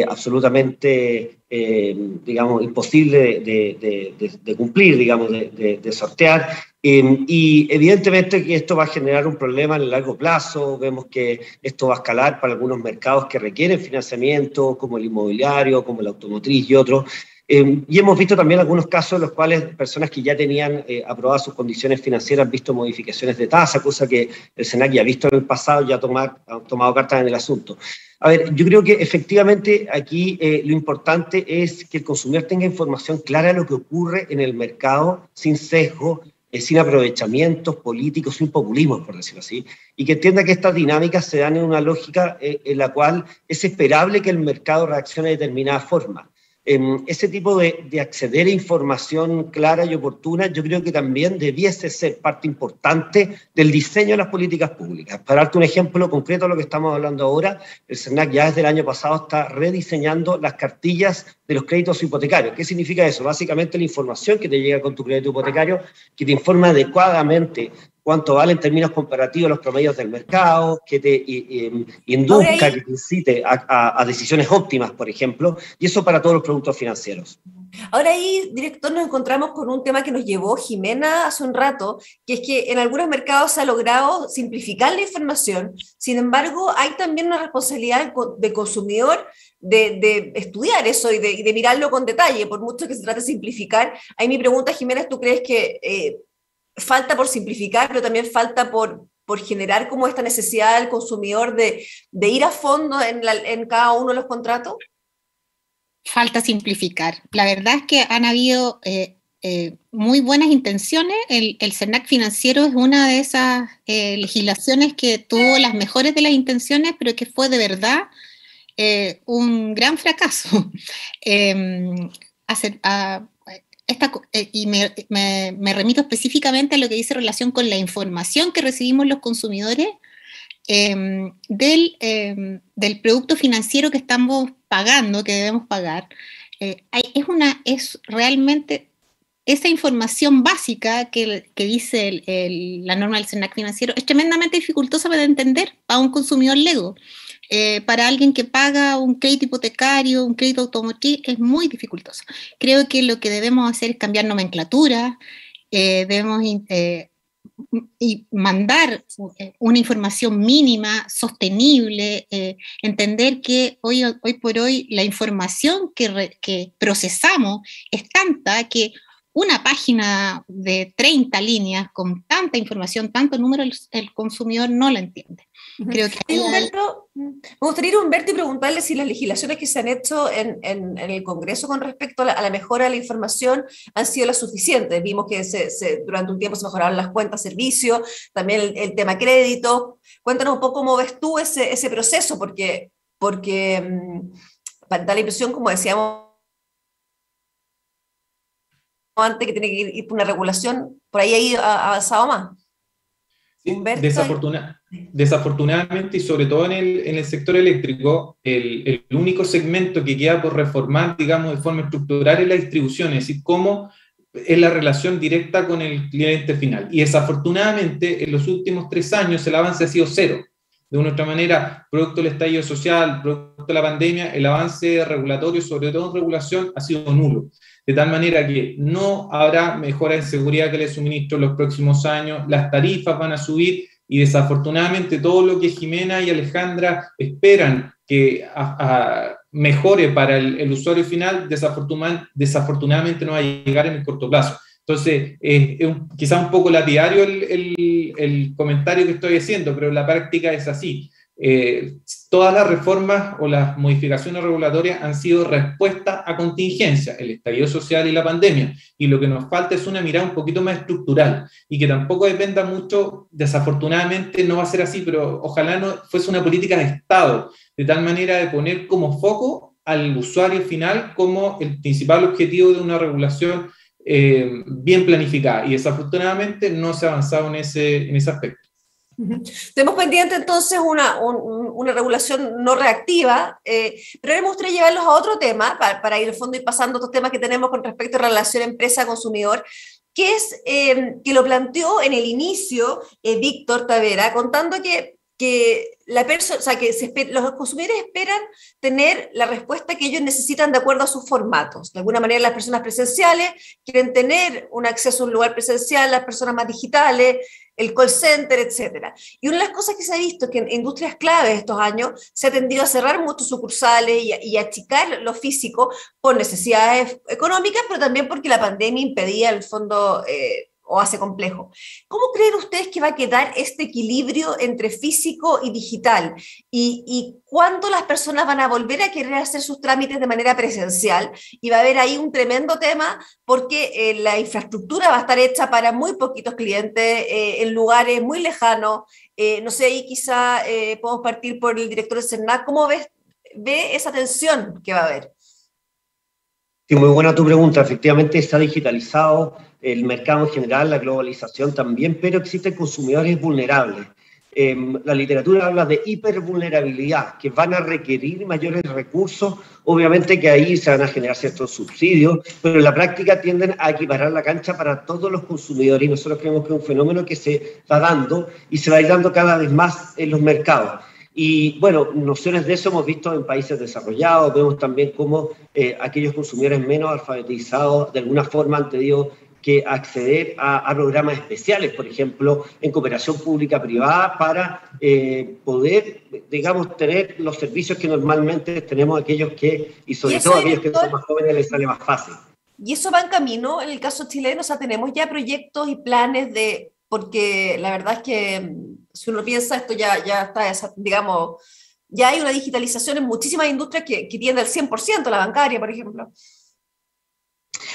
absolutamente, digamos, imposible de cumplir, digamos, de sortear. Y evidentemente que esto va a generar un problema en el largo plazo. Vemos que esto va a escalar para algunos mercados que requieren financiamiento, como el inmobiliario, como la automotriz y otros. Y hemos visto también algunos casos en los cuales personas que ya tenían aprobadas sus condiciones financieras han visto modificaciones de tasa, cosa que el SENAC ya ha visto en el pasado y ha tomado cartas en el asunto. A ver, yo creo que efectivamente aquí lo importante es que el consumidor tenga información clara de lo que ocurre en el mercado, sin sesgo, sin aprovechamientos políticos, sin populismo, por decirlo así, y que entienda que estas dinámicas se dan en una lógica en la cual es esperable que el mercado reaccione de determinada forma. Ese tipo de acceder a información clara y oportuna, yo creo que también debiese ser parte importante del diseño de las políticas públicas. Para darte un ejemplo concreto de lo que estamos hablando ahora, el SERNAC ya desde el año pasado está rediseñando las cartillas de los créditos hipotecarios. ¿Qué significa eso? Básicamente la información que te llega con tu crédito hipotecario, que te informa adecuadamente cuánto vale en términos comparativos los promedios del mercado, que te induzca, que te incite a decisiones óptimas, por ejemplo, y eso para todos los productos financieros. Ahora ahí, director, nos encontramos con un tema que nos llevó Jimena hace un rato, que es que en algunos mercados se ha logrado simplificar la información. Sin embargo, hay también una responsabilidad del consumidor de estudiar eso y de mirarlo con detalle, por mucho que se trate de simplificar. Ahí mi pregunta, Jimena, ¿tú crees que falta por simplificar, pero también falta por generar como esta necesidad del consumidor de ir a fondo en cada uno de los contratos? Falta simplificar. La verdad es que han habido muy buenas intenciones. El CERNAC financiero es una de esas legislaciones que tuvo las mejores de las intenciones, pero que fue de verdad un gran fracaso. Y me remito específicamente a lo que dice relación con la información que recibimos los consumidores del producto financiero que estamos pagando, que debemos pagar. Es realmente esa información básica que dice la norma del CERNAC financiero, es tremendamente dificultosa para entender para un consumidor lego. Para alguien que paga un crédito hipotecario, un crédito automotriz, es muy dificultoso. Creo que lo que debemos hacer es cambiar nomenclatura, debemos y mandar una información mínima, sostenible, entender que hoy por hoy la información que procesamos es tanta que una página de 30 líneas con tanta información, tanto número, el consumidor no la entiende. Creo que Humberto, me gustaría ir a Humberto y preguntarle si las legislaciones que se han hecho en el Congreso con respecto a la mejora de la información han sido las suficientes. Vimos que durante un tiempo se mejoraron las cuentas, servicios, también el tema crédito. Cuéntanos un poco cómo ves tú ese proceso, porque da la impresión, como decíamos antes, que tiene que ir por una regulación, por ahí ha avanzado más. Sí, desafortunadamente, y sobre todo en el sector eléctrico, el único segmento que queda por reformar, digamos, de forma estructural es la distribución, es decir, cómo es la relación directa con el cliente final. Y desafortunadamente, en los últimos 3 años el avance ha sido cero. De una u otra manera, producto del estallido social, producto de la pandemia, el avance regulatorio, sobre todo en regulación, ha sido nulo. De tal manera que no habrá mejora en seguridad que le suministro en los próximos años, las tarifas van a subir y desafortunadamente todo lo que Jimena y Alejandra esperan que mejore para el usuario final, desafortunadamente no va a llegar en el corto plazo. Entonces, quizá un poco lapidario el comentario que estoy haciendo, pero en la práctica es así. Todas las reformas o las modificaciones regulatorias han sido respuesta a contingencia, el estallido social y la pandemia, y lo que nos falta es una mirada un poquito más estructural, y que tampoco dependa mucho, desafortunadamente no va a ser así, pero ojalá no fuese una política de Estado, de tal manera de poner como foco al usuario final como el principal objetivo de una regulación bien planificada, y desafortunadamente no se ha avanzado en ese aspecto. Tenemos pendiente entonces una regulación no reactiva, pero me gustaría llevarlos a otro tema para ir al fondo y pasando a otros temas que tenemos con respecto a relación empresa-consumidor, que es que lo planteó en el inicio Víctor Tavera, contando que los consumidores esperan tener la respuesta que ellos necesitan de acuerdo a sus formatos. De alguna manera, las personas presenciales quieren tener un acceso a un lugar presencial, las personas más digitales, el call center, etc. Y una de las cosas que se ha visto es que en industrias claves estos años se ha tendido a cerrar muchos sucursales y a achicar lo físico por necesidades económicas, pero también porque la pandemia impedía, en el fondo, o hace complejo. ¿Cómo creen ustedes que va a quedar este equilibrio entre físico y digital? ¿Y cuándo las personas van a volver a querer hacer sus trámites de manera presencial? Y va a haber ahí un tremendo tema porque la infraestructura va a estar hecha para muy poquitos clientes, en lugares muy lejanos. No sé, ahí quizá podemos partir por el director del CERNAC. ¿Cómo ve esa tensión que va a haber? Sí, muy buena tu pregunta. Efectivamente está digitalizado el mercado en general, la globalización también, pero existen consumidores vulnerables. La literatura habla de hipervulnerabilidad, que van a requerir mayores recursos, obviamente que ahí se van a generar ciertos subsidios, pero en la práctica tienden a equiparar la cancha para todos los consumidores, y nosotros creemos que es un fenómeno que se va dando y se va a ir dando cada vez más en los mercados. Y bueno, nociones de eso hemos visto en países desarrollados, vemos también cómo aquellos consumidores menos alfabetizados de alguna forma han tenido que acceder a programas especiales, por ejemplo, en cooperación pública-privada, para poder, digamos, tener los servicios que normalmente tenemos aquellos que, y sobre todo aquellos que son más jóvenes, les sale más fácil. Y eso va en camino, en el caso chileno, o sea, tenemos ya proyectos y planes de, porque la verdad es que si uno piensa, esto ya está, digamos, ya hay una digitalización en muchísimas industrias que tiende al 100%, la bancaria, por ejemplo.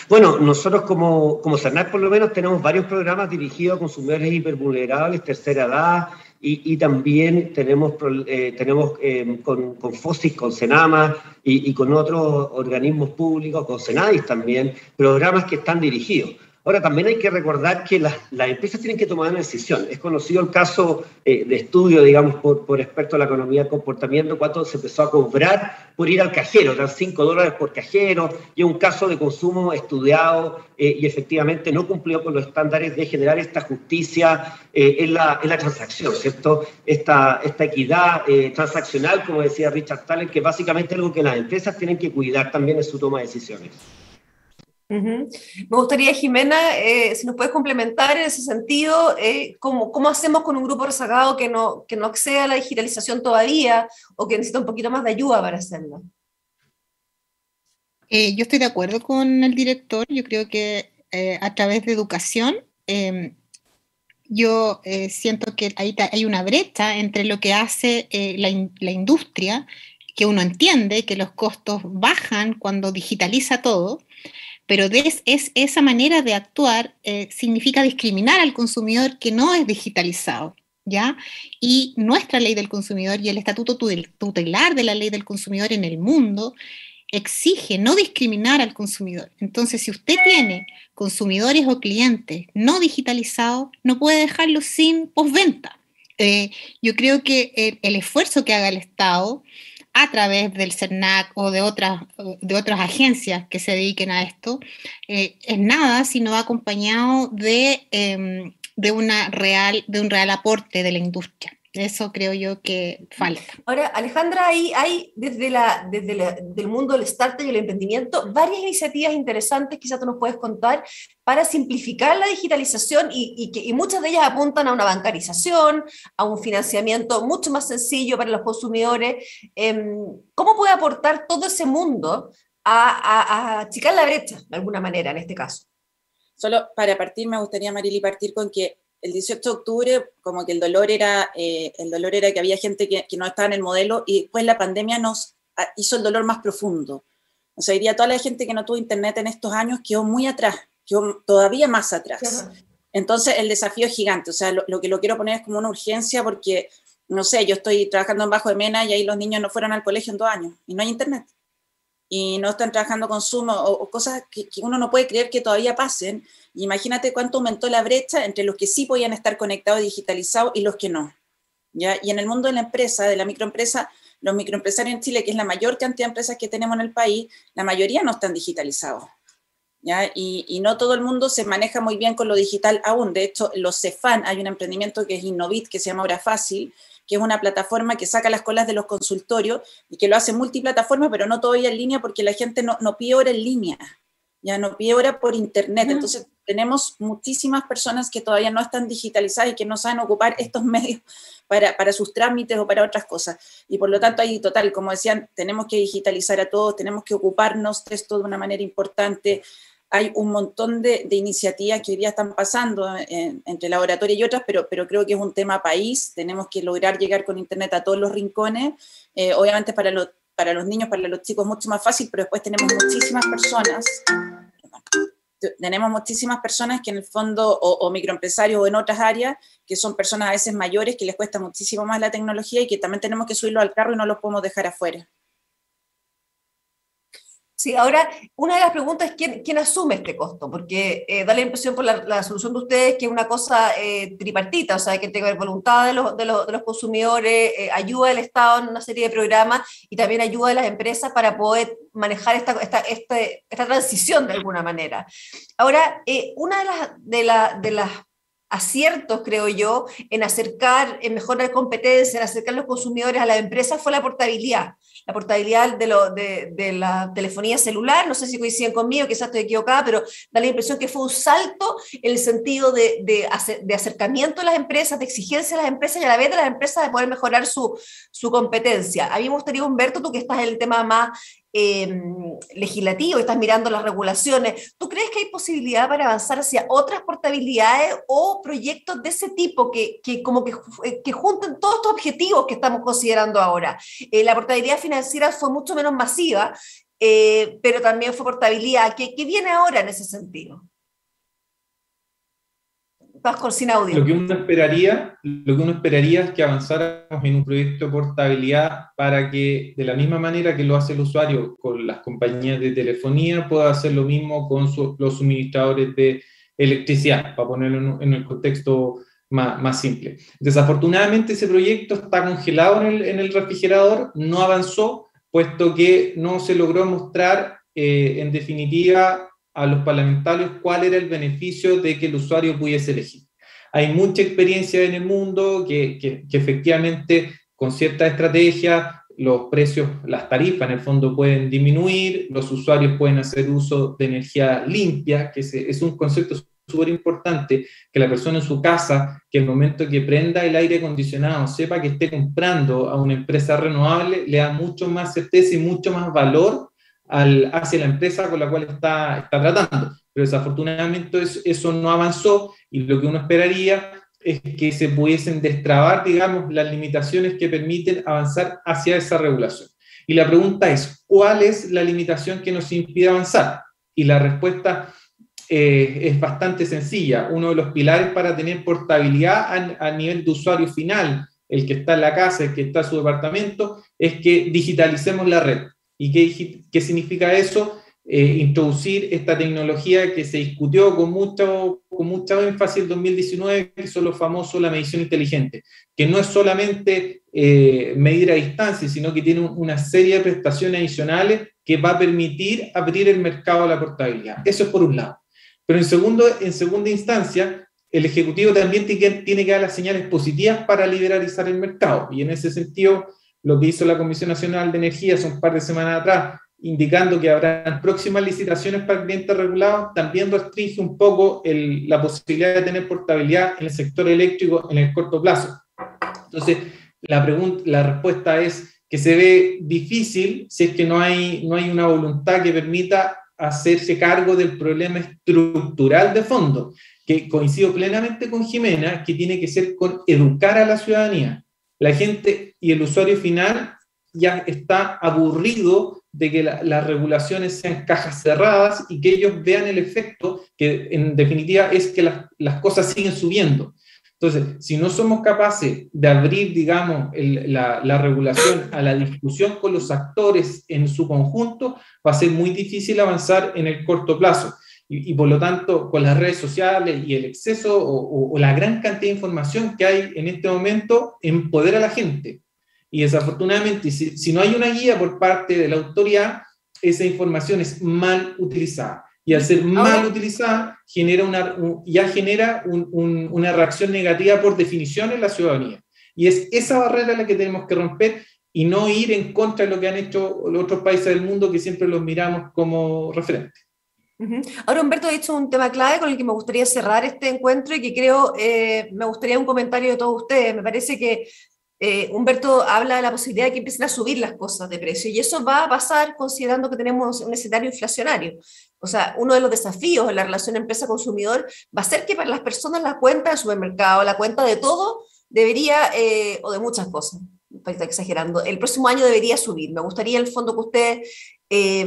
Bueno, nosotros como CERNAC por lo menos tenemos varios programas dirigidos a consumidores hipervulnerables, tercera edad, y también tenemos con FOSIS, con Senama y con otros organismos públicos, con Senadis también, programas que están dirigidos. Ahora, también hay que recordar que las empresas tienen que tomar una decisión. Es conocido el caso de estudio, digamos, por expertos de la economía del comportamiento, cuando se empezó a cobrar por ir al cajero, eran $5 por cajero, y un caso de consumo estudiado y efectivamente no cumplió con los estándares de generar esta justicia en la transacción, ¿cierto? Esta equidad transaccional, como decía Richard Thaler, que básicamente es algo que las empresas tienen que cuidar también en su toma de decisiones. Me gustaría, Jimena, si nos puedes complementar en ese sentido, ¿cómo hacemos con un grupo rezagado que no accede a la digitalización todavía o que necesita un poquito más de ayuda para hacerlo? Yo estoy de acuerdo con el director. Yo creo que a través de educación, yo siento que ahí hay una brecha entre lo que hace la industria, que uno entiende que los costos bajan cuando digitaliza todo, pero esa manera de actuar significa discriminar al consumidor que no es digitalizado, ¿ya? Y nuestra ley del consumidor y el estatuto tutelar de la ley del consumidor en el mundo exige no discriminar al consumidor. Entonces, si usted tiene consumidores o clientes no digitalizados, no puede dejarlos sin postventa. Yo creo que el esfuerzo que haga el Estado a través del CERNAC o de otras agencias que se dediquen a esto, es nada si no va acompañado de un real aporte de la industria. Eso creo yo que falta. Ahora, Alejandra, hay desde el mundo del startup y el emprendimiento varias iniciativas interesantes, quizás tú nos puedes contar, para simplificar la digitalización y muchas de ellas apuntan a una bancarización, a un financiamiento mucho más sencillo para los consumidores. ¿Cómo puede aportar todo ese mundo a achicar la brecha, de alguna manera, en este caso? Solo para partir, me gustaría, Marily, partir con que el 18 de octubre, como que el dolor era que había gente que no estaba en el modelo, y después la pandemia nos hizo el dolor más profundo. O sea, diría, toda la gente que no tuvo internet en estos años quedó muy atrás, quedó todavía más atrás. Entonces, el desafío es gigante. O sea, lo que lo quiero poner es como una urgencia porque, no sé, yo estoy trabajando en Bajo de Mena y ahí los niños no fueron al colegio en 2 años y no hay internet. Y no están trabajando con Zoom o cosas que uno no puede creer que todavía pasen. Imagínate cuánto aumentó la brecha entre los que sí podían estar conectados y digitalizados y los que no, ¿ya? Y en el mundo de la empresa, de la microempresa, los microempresarios en Chile, que es la mayor cantidad de empresas que tenemos en el país, la mayoría no están digitalizados, ¿ya? Y no todo el mundo se maneja muy bien con lo digital aún. De hecho, los CEFAN, hay un emprendimiento que es Innovit, que se llama Hora Fácil, que es una plataforma que saca las colas de los consultorios y que lo hace multiplataforma, pero no todavía en línea porque la gente no pide hora en línea, ya no pide hora por internet. Entonces tenemos muchísimas personas que todavía no están digitalizadas y que no saben ocupar estos medios para sus trámites o para otras cosas. Y por lo tanto ahí, total, como decían, tenemos que digitalizar a todos, tenemos que ocuparnos de esto de una manera importante. Hay un montón de iniciativas que hoy día están pasando entre laboratorio y otras, pero creo que es un tema país. Tenemos que lograr llegar con internet a todos los rincones. Obviamente para los niños, para los chicos es mucho más fácil, pero después tenemos muchísimas personas que en el fondo, o microempresarios o en otras áreas, que son personas a veces mayores, que les cuesta muchísimo más la tecnología y que también tenemos que subirlo al carro y no los podemos dejar afuera. Sí, ahora, una de las preguntas es ¿quién asume este costo? Porque da la impresión por la solución de ustedes que es una cosa tripartita, o sea, que tenga voluntad de los consumidores, ayuda del Estado en una serie de programas y también ayuda de las empresas para poder manejar esta transición de alguna manera. Ahora, una de las aciertos, creo yo, en acercar, en mejorar competencia, en acercar los consumidores a las empresas fue la portabilidad. La portabilidad de la telefonía celular, no sé si coinciden conmigo, quizás estoy equivocada, pero da la impresión que fue un salto en el sentido de acercamiento a las empresas, de exigencia a las empresas y a la vez de las empresas de poder mejorar su competencia. A mí me gustaría, Humberto, tú que estás en el tema más legislativo, estás mirando las regulaciones, ¿tú crees que hay posibilidad para avanzar hacia otras portabilidades o proyectos de ese tipo que junten todos estos objetivos que estamos considerando ahora? La portabilidad financiera fue mucho menos masiva, pero también fue portabilidad. ¿Qué viene ahora en ese sentido? Sin audio. Lo que uno esperaría es que avanzáramos en un proyecto de portabilidad para que, de la misma manera que lo hace el usuario con las compañías de telefonía, pueda hacer lo mismo con los suministradores de electricidad, para ponerlo en el contexto más simple. Desafortunadamente ese proyecto está congelado en el refrigerador, no avanzó, puesto que no se logró mostrar en definitiva a los parlamentarios cuál era el beneficio de que el usuario pudiese elegir. Hay mucha experiencia en el mundo que efectivamente con cierta estrategia los precios, las tarifas en el fondo pueden disminuir, los usuarios pueden hacer uso de energía limpia, que es un concepto súper importante, que la persona en su casa, que el momento que prenda el aire acondicionado, sepa que esté comprando a una empresa renovable, le da mucho más certeza y mucho más valor hacia la empresa con la cual está tratando. Pero desafortunadamente eso no avanzó y lo que uno esperaría es que se pudiesen destrabar, digamos, las limitaciones que permiten avanzar hacia esa regulación. Y la pregunta es, ¿cuál es la limitación que nos impide avanzar? Y la respuesta es bastante sencilla. Uno de los pilares para tener portabilidad a nivel de usuario final, el que está en la casa, el que está en su departamento, es que digitalicemos la red. ¿Y qué significa eso? Introducir esta tecnología que se discutió con mucho énfasis en 2019, que son los famosos la medición inteligente, que no es solamente medir a distancia, sino que tiene una serie de prestaciones adicionales que va a permitir abrir el mercado a la portabilidad. Eso es por un lado. Pero en segunda instancia, el Ejecutivo también tiene que dar las señales positivas para liberalizar el mercado. Y en ese sentido, lo que hizo la Comisión Nacional de Energía hace un par de semanas atrás, indicando que habrá próximas licitaciones para clientes regulados, también restringe un poco la posibilidad de tener portabilidad en el sector eléctrico en el corto plazo. Entonces, la respuesta es que se ve difícil si es que no hay una voluntad que permita hacerse cargo del problema estructural de fondo, que coincido plenamente con Jimena, que tiene que ser con educar a la ciudadanía. La gente y el usuario final ya está aburrido de que las regulaciones sean cajas cerradas y que ellos vean el efecto, que en definitiva es que las cosas siguen subiendo. Entonces, si no somos capaces de abrir, digamos, la regulación a la discusión con los actores en su conjunto, va a ser muy difícil avanzar en el corto plazo. Y por lo tanto, con las redes sociales y el exceso o la gran cantidad de información que hay en este momento, empodera a la gente. Y desafortunadamente, si no hay una guía por parte de la autoridad, esa información es mal utilizada. Y al ser mal utilizada, genera una reacción negativa por definición en la ciudadanía. Y es esa barrera la que tenemos que romper y no ir en contra de lo que han hecho los otros países del mundo que siempre los miramos como referentes. Ahora, Humberto ha dicho un tema clave con el que me gustaría cerrar este encuentro y que creo, me gustaría un comentario de todos ustedes. Me parece que Humberto habla de la posibilidad de que empiecen a subir las cosas de precio y eso va a pasar considerando que tenemos un escenario inflacionario. O sea, uno de los desafíos en la relación empresa-consumidor va a ser que para las personas la cuenta del supermercado, la cuenta de todo, debería, o de muchas cosas, para estar exagerando, el próximo año debería subir. Me gustaría en el fondo que ustedes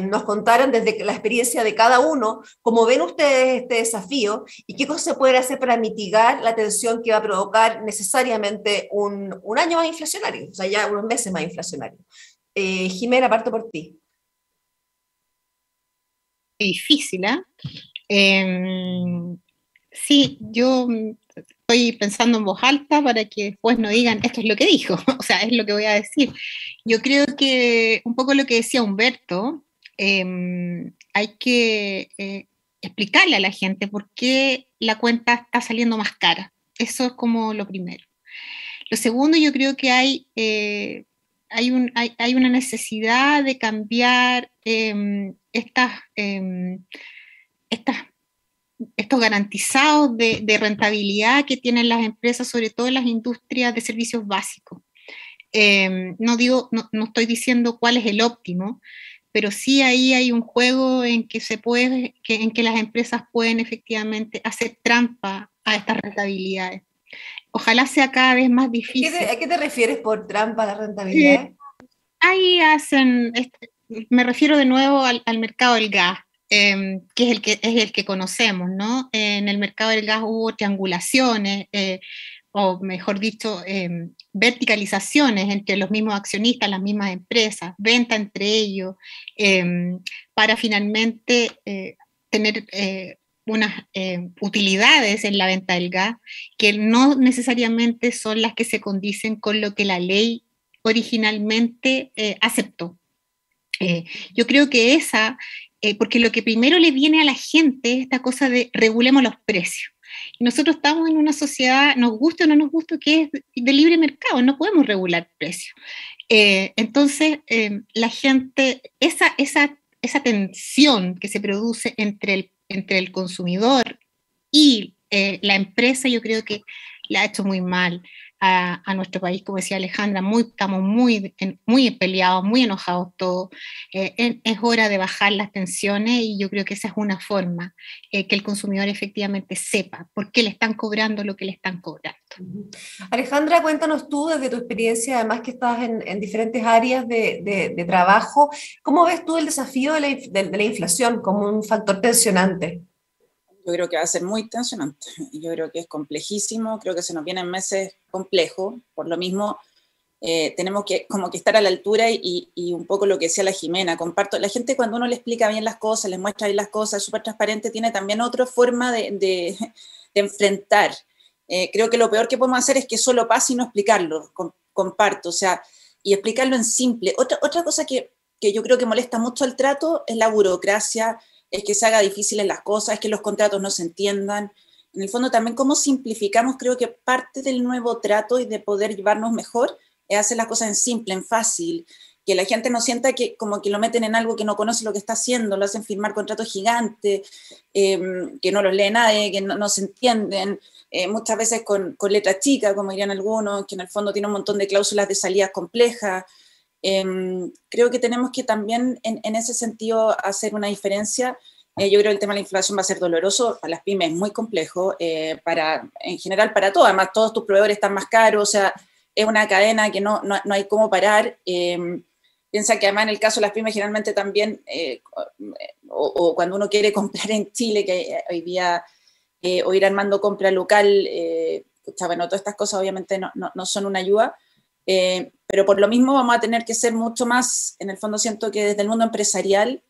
nos contaran desde la experiencia de cada uno, cómo ven ustedes este desafío y qué cosas se pueden hacer para mitigar la tensión que va a provocar necesariamente un año más inflacionario, o sea, ya unos meses más inflacionarios. Jimena, parto por ti. Difícil, sí, yo estoy pensando en voz alta para que después no digan esto es lo que dijo, o sea, es lo que voy a decir. Yo creo que un poco lo que decía Humberto, hay que explicarle a la gente por qué la cuenta está saliendo más cara. Eso es como lo primero. Lo segundo, yo creo que hay una necesidad de cambiar estos garantizados de rentabilidad que tienen las empresas, sobre todo en las industrias de servicios básicos. No estoy diciendo cuál es el óptimo, pero sí ahí hay un juego en que las empresas pueden efectivamente hacer trampa a estas rentabilidades. Ojalá sea cada vez más difícil. ¿A qué te refieres por trampa a la rentabilidad? Ahí me refiero de nuevo al mercado del gas, que es el que conocemos, ¿no? En el mercado del gas hubo triangulaciones, o mejor dicho, verticalizaciones entre los mismos accionistas, las mismas empresas, venta entre ellos, para finalmente tener unas utilidades en la venta del gas que no necesariamente son las que se condicen con lo que la ley originalmente aceptó. Yo creo que porque lo que primero le viene a la gente es esta cosa de regulemos los precios. Y nosotros estamos en una sociedad, nos guste o no nos guste, que es de libre mercado, no podemos regular precios. Entonces, la gente, esa tensión que se produce entre el consumidor y la empresa, yo creo que la ha hecho muy mal a nuestro país, como decía Alejandra, estamos muy peleados, muy enojados todos. Es hora de bajar las tensiones y yo creo que esa es una forma que el consumidor efectivamente sepa por qué le están cobrando lo que le están cobrando. Alejandra, cuéntanos tú desde tu experiencia, además que estás en diferentes áreas de trabajo, ¿cómo ves tú el desafío de la inflación como un factor tensionante? Yo creo que va a ser muy tensionante, yo creo que es complejísimo, creo que se nos vienen meses complejos, por lo mismo tenemos que como que estar a la altura y un poco lo que decía la Jimena, comparto, la gente cuando uno le explica bien las cosas, les muestra bien las cosas, es súper transparente, tiene también otra forma de enfrentar. Creo que lo peor que podemos hacer es que solo pase y no explicarlo, comparto, o sea, y explicarlo en simple. Otra cosa que yo creo que molesta mucho al trato es la burocracia, es que se haga difíciles las cosas, es que los contratos no se entiendan. En el fondo también cómo simplificamos, creo que parte del nuevo trato y de poder llevarnos mejor es hacer las cosas en simple, en fácil, que la gente no sienta que como que lo meten en algo que no conoce lo que está haciendo, lo hacen firmar contratos gigantes, que no los lee nadie, que no se entienden, muchas veces con letra chica, como dirían algunos, que en el fondo tiene un montón de cláusulas de salidas complejas. Creo que tenemos que también en ese sentido hacer una diferencia. Yo creo que el tema de la inflación va a ser doloroso, para las pymes es muy complejo, en general para todos, además todos tus proveedores están más caros, o sea, es una cadena que no hay cómo parar. Piensa que además en el caso de las pymes generalmente también, o cuando uno quiere comprar en Chile, que hoy día, o ir armando compra local, bueno, todas estas cosas obviamente no son una ayuda. Pero por lo mismo vamos a tener que ser mucho más, en el fondo siento que desde el mundo empresarial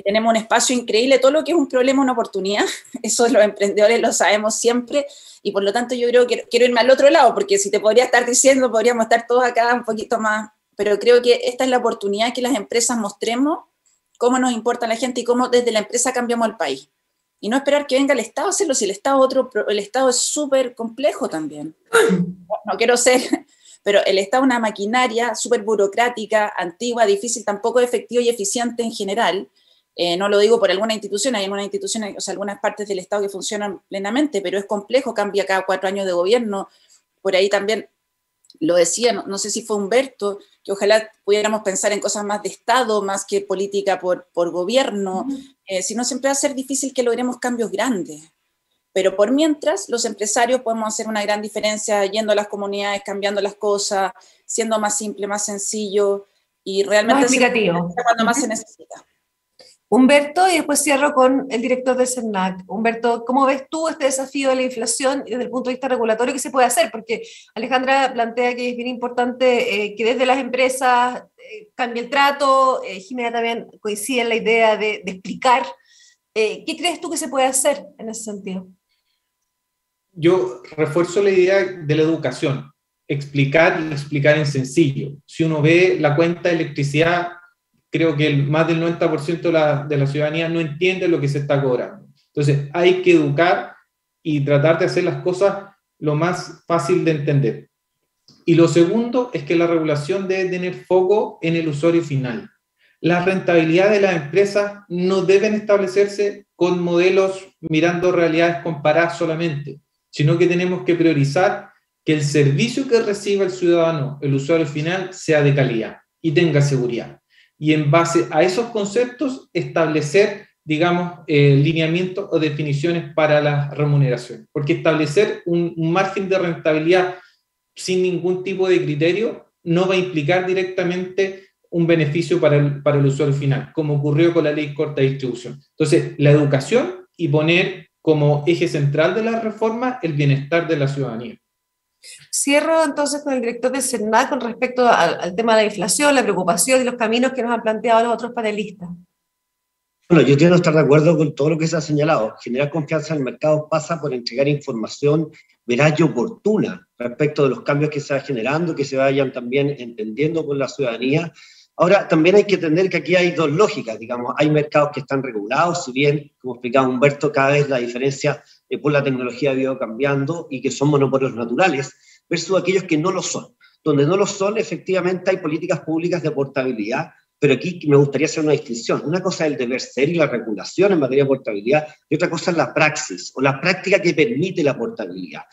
tenemos un espacio increíble, todo lo que es un problema, una oportunidad, eso los emprendedores lo sabemos siempre, y por lo tanto yo creo que quiero irme al otro lado, porque si te podría estar diciendo, podríamos estar todos acá un poquito más, pero creo que esta es la oportunidad que las empresas mostremos cómo nos importa a la gente y cómo desde la empresa cambiamos el país. Y no esperar que venga el Estado a hacerlo, si el Estado es súper complejo también. No quiero ser... Pero el Estado es una maquinaria súper burocrática, antigua, difícil, tampoco efectivo y eficiente en general. No lo digo por alguna institución, hay algunas instituciones, o sea, algunas partes del Estado que funcionan plenamente, pero es complejo, cambia cada 4 años de gobierno. Por ahí también lo decía, no sé si fue Humberto, que ojalá pudiéramos pensar en cosas más de Estado, más que política por gobierno, si no siempre va a ser difícil que logremos cambios grandes. Pero por mientras, los empresarios podemos hacer una gran diferencia yendo a las comunidades, cambiando las cosas, siendo más simple, más sencillo y realmente más explicativo cuando más se necesita. Humberto, y después cierro con el director del CERNAC. Humberto, ¿cómo ves tú este desafío de la inflación desde el punto de vista regulatorio? ¿Qué se puede hacer? Porque Alejandra plantea que es bien importante que desde las empresas cambie el trato, Jimena también coincide en la idea de explicar. ¿Qué crees tú que se puede hacer en ese sentido? Yo refuerzo la idea de la educación, explicar y explicar en sencillo. Si uno ve la cuenta de electricidad, creo que más del 90% de la ciudadanía no entiende lo que se está cobrando. Entonces, hay que educar y tratar de hacer las cosas lo más fácil de entender. Y lo segundo es que la regulación debe tener foco en el usuario final. La rentabilidad de las empresas no deben establecerse con modelos mirando realidades comparadas solamente, sino que tenemos que priorizar que el servicio que reciba el ciudadano, el usuario final, sea de calidad y tenga seguridad. Y en base a esos conceptos, establecer, digamos, lineamientos o definiciones para la remuneración. Porque establecer un margen de rentabilidad sin ningún tipo de criterio no va a implicar directamente un beneficio para el usuario final, como ocurrió con la ley corta distribución. Entonces, la educación y poner como eje central de la reforma el bienestar de la ciudadanía. Cierro entonces con el director del CERNAC con respecto al tema de la inflación, la preocupación y los caminos que nos han planteado los otros panelistas. Bueno, yo quiero estar de acuerdo con todo lo que se ha señalado. Generar confianza en el mercado pasa por entregar información veraz y oportuna respecto de los cambios que se van generando, que se vayan también entendiendo con la ciudadanía. Ahora, también hay que entender que aquí hay dos lógicas, digamos, hay mercados que están regulados, si bien, como explicaba Humberto, cada vez la diferencia por la tecnología ha ido cambiando y que son monopolios naturales, versus aquellos que no lo son. Donde no lo son, efectivamente hay políticas públicas de portabilidad, pero aquí me gustaría hacer una distinción. Una cosa es el deber ser y la regulación en materia de portabilidad, y otra cosa es la praxis, o la práctica que permite la portabilidad.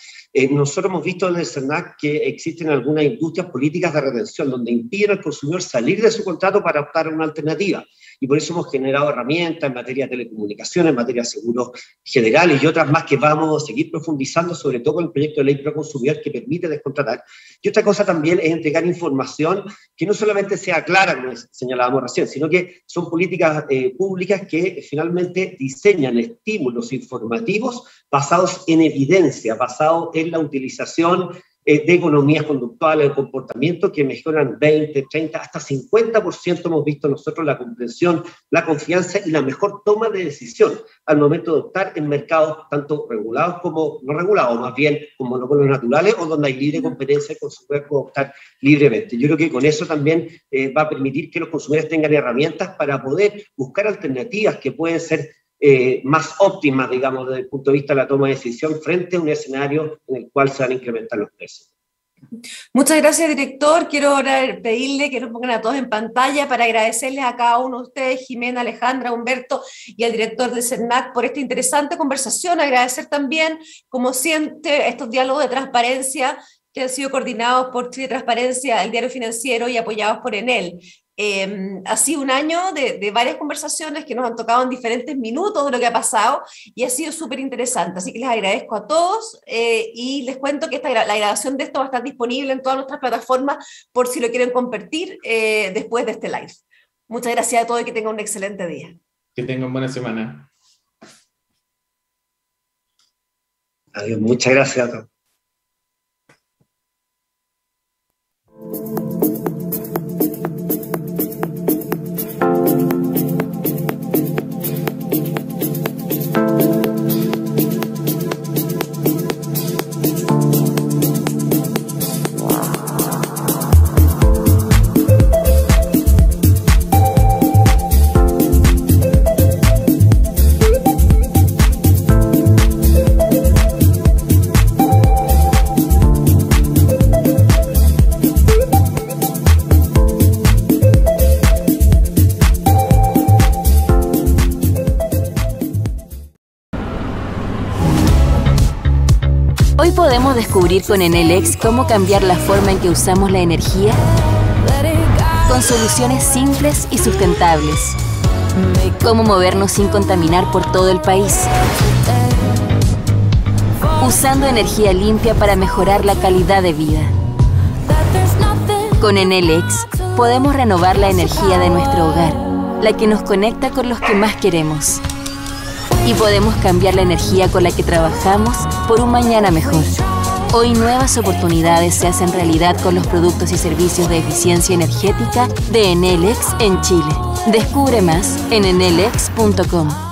Nosotros hemos visto en el CERNAC que existen algunas industrias políticas de retención, donde impiden al consumidor salir de su contrato para optar a una alternativa. Y por eso hemos generado herramientas en materia de telecomunicaciones, en materia de seguros generales y otras más que vamos a seguir profundizando, sobre todo con el proyecto de ley pro consumidor que permite descontratar. Y otra cosa también es entregar información que no solamente sea clara, como señalábamos recién, sino que son políticas públicas que finalmente diseñan estímulos informativos basados en evidencia, basados en la utilización de economías conductuales, de comportamiento que mejoran 20, 30, hasta 50% hemos visto nosotros la comprensión, la confianza y la mejor toma de decisión al momento de optar en mercados tanto regulados como no regulados, más bien como monopolios naturales o donde hay libre competencia y el consumidor puede optar libremente. Yo creo que con eso también va a permitir que los consumidores tengan herramientas para poder buscar alternativas que pueden ser más óptimas, digamos, desde el punto de vista de la toma de decisión frente a un escenario en el cual se van a incrementar los precios. Muchas gracias, director. Quiero ahora pedirle que nos pongan a todos en pantalla para agradecerles a cada uno de ustedes, Jimena, Alejandra, Humberto y al director del CERNAC por esta interesante conversación. Agradecer también, como siempre, estos diálogos de transparencia que han sido coordinados por Chile Transparencia, el Diario Financiero y apoyados por Enel. Ha sido un año de varias conversaciones que nos han tocado en diferentes minutos de lo que ha pasado y ha sido súper interesante, así que les agradezco a todos y les cuento que la grabación de esto va a estar disponible en todas nuestras plataformas por si lo quieren compartir después de este live. Muchas gracias a todos y que tengan un excelente día. Que tengan buena semana. Adiós, muchas gracias a todos. Hoy podemos descubrir con Enel cómo cambiar la forma en que usamos la energía con soluciones simples y sustentables. Cómo movernos sin contaminar por todo el país. Usando energía limpia para mejorar la calidad de vida. Con Enel podemos renovar la energía de nuestro hogar, la que nos conecta con los que más queremos. Y podemos cambiar la energía con la que trabajamos por un mañana mejor. Hoy nuevas oportunidades se hacen realidad con los productos y servicios de eficiencia energética de Enel en Chile. Descubre más en enelex.com.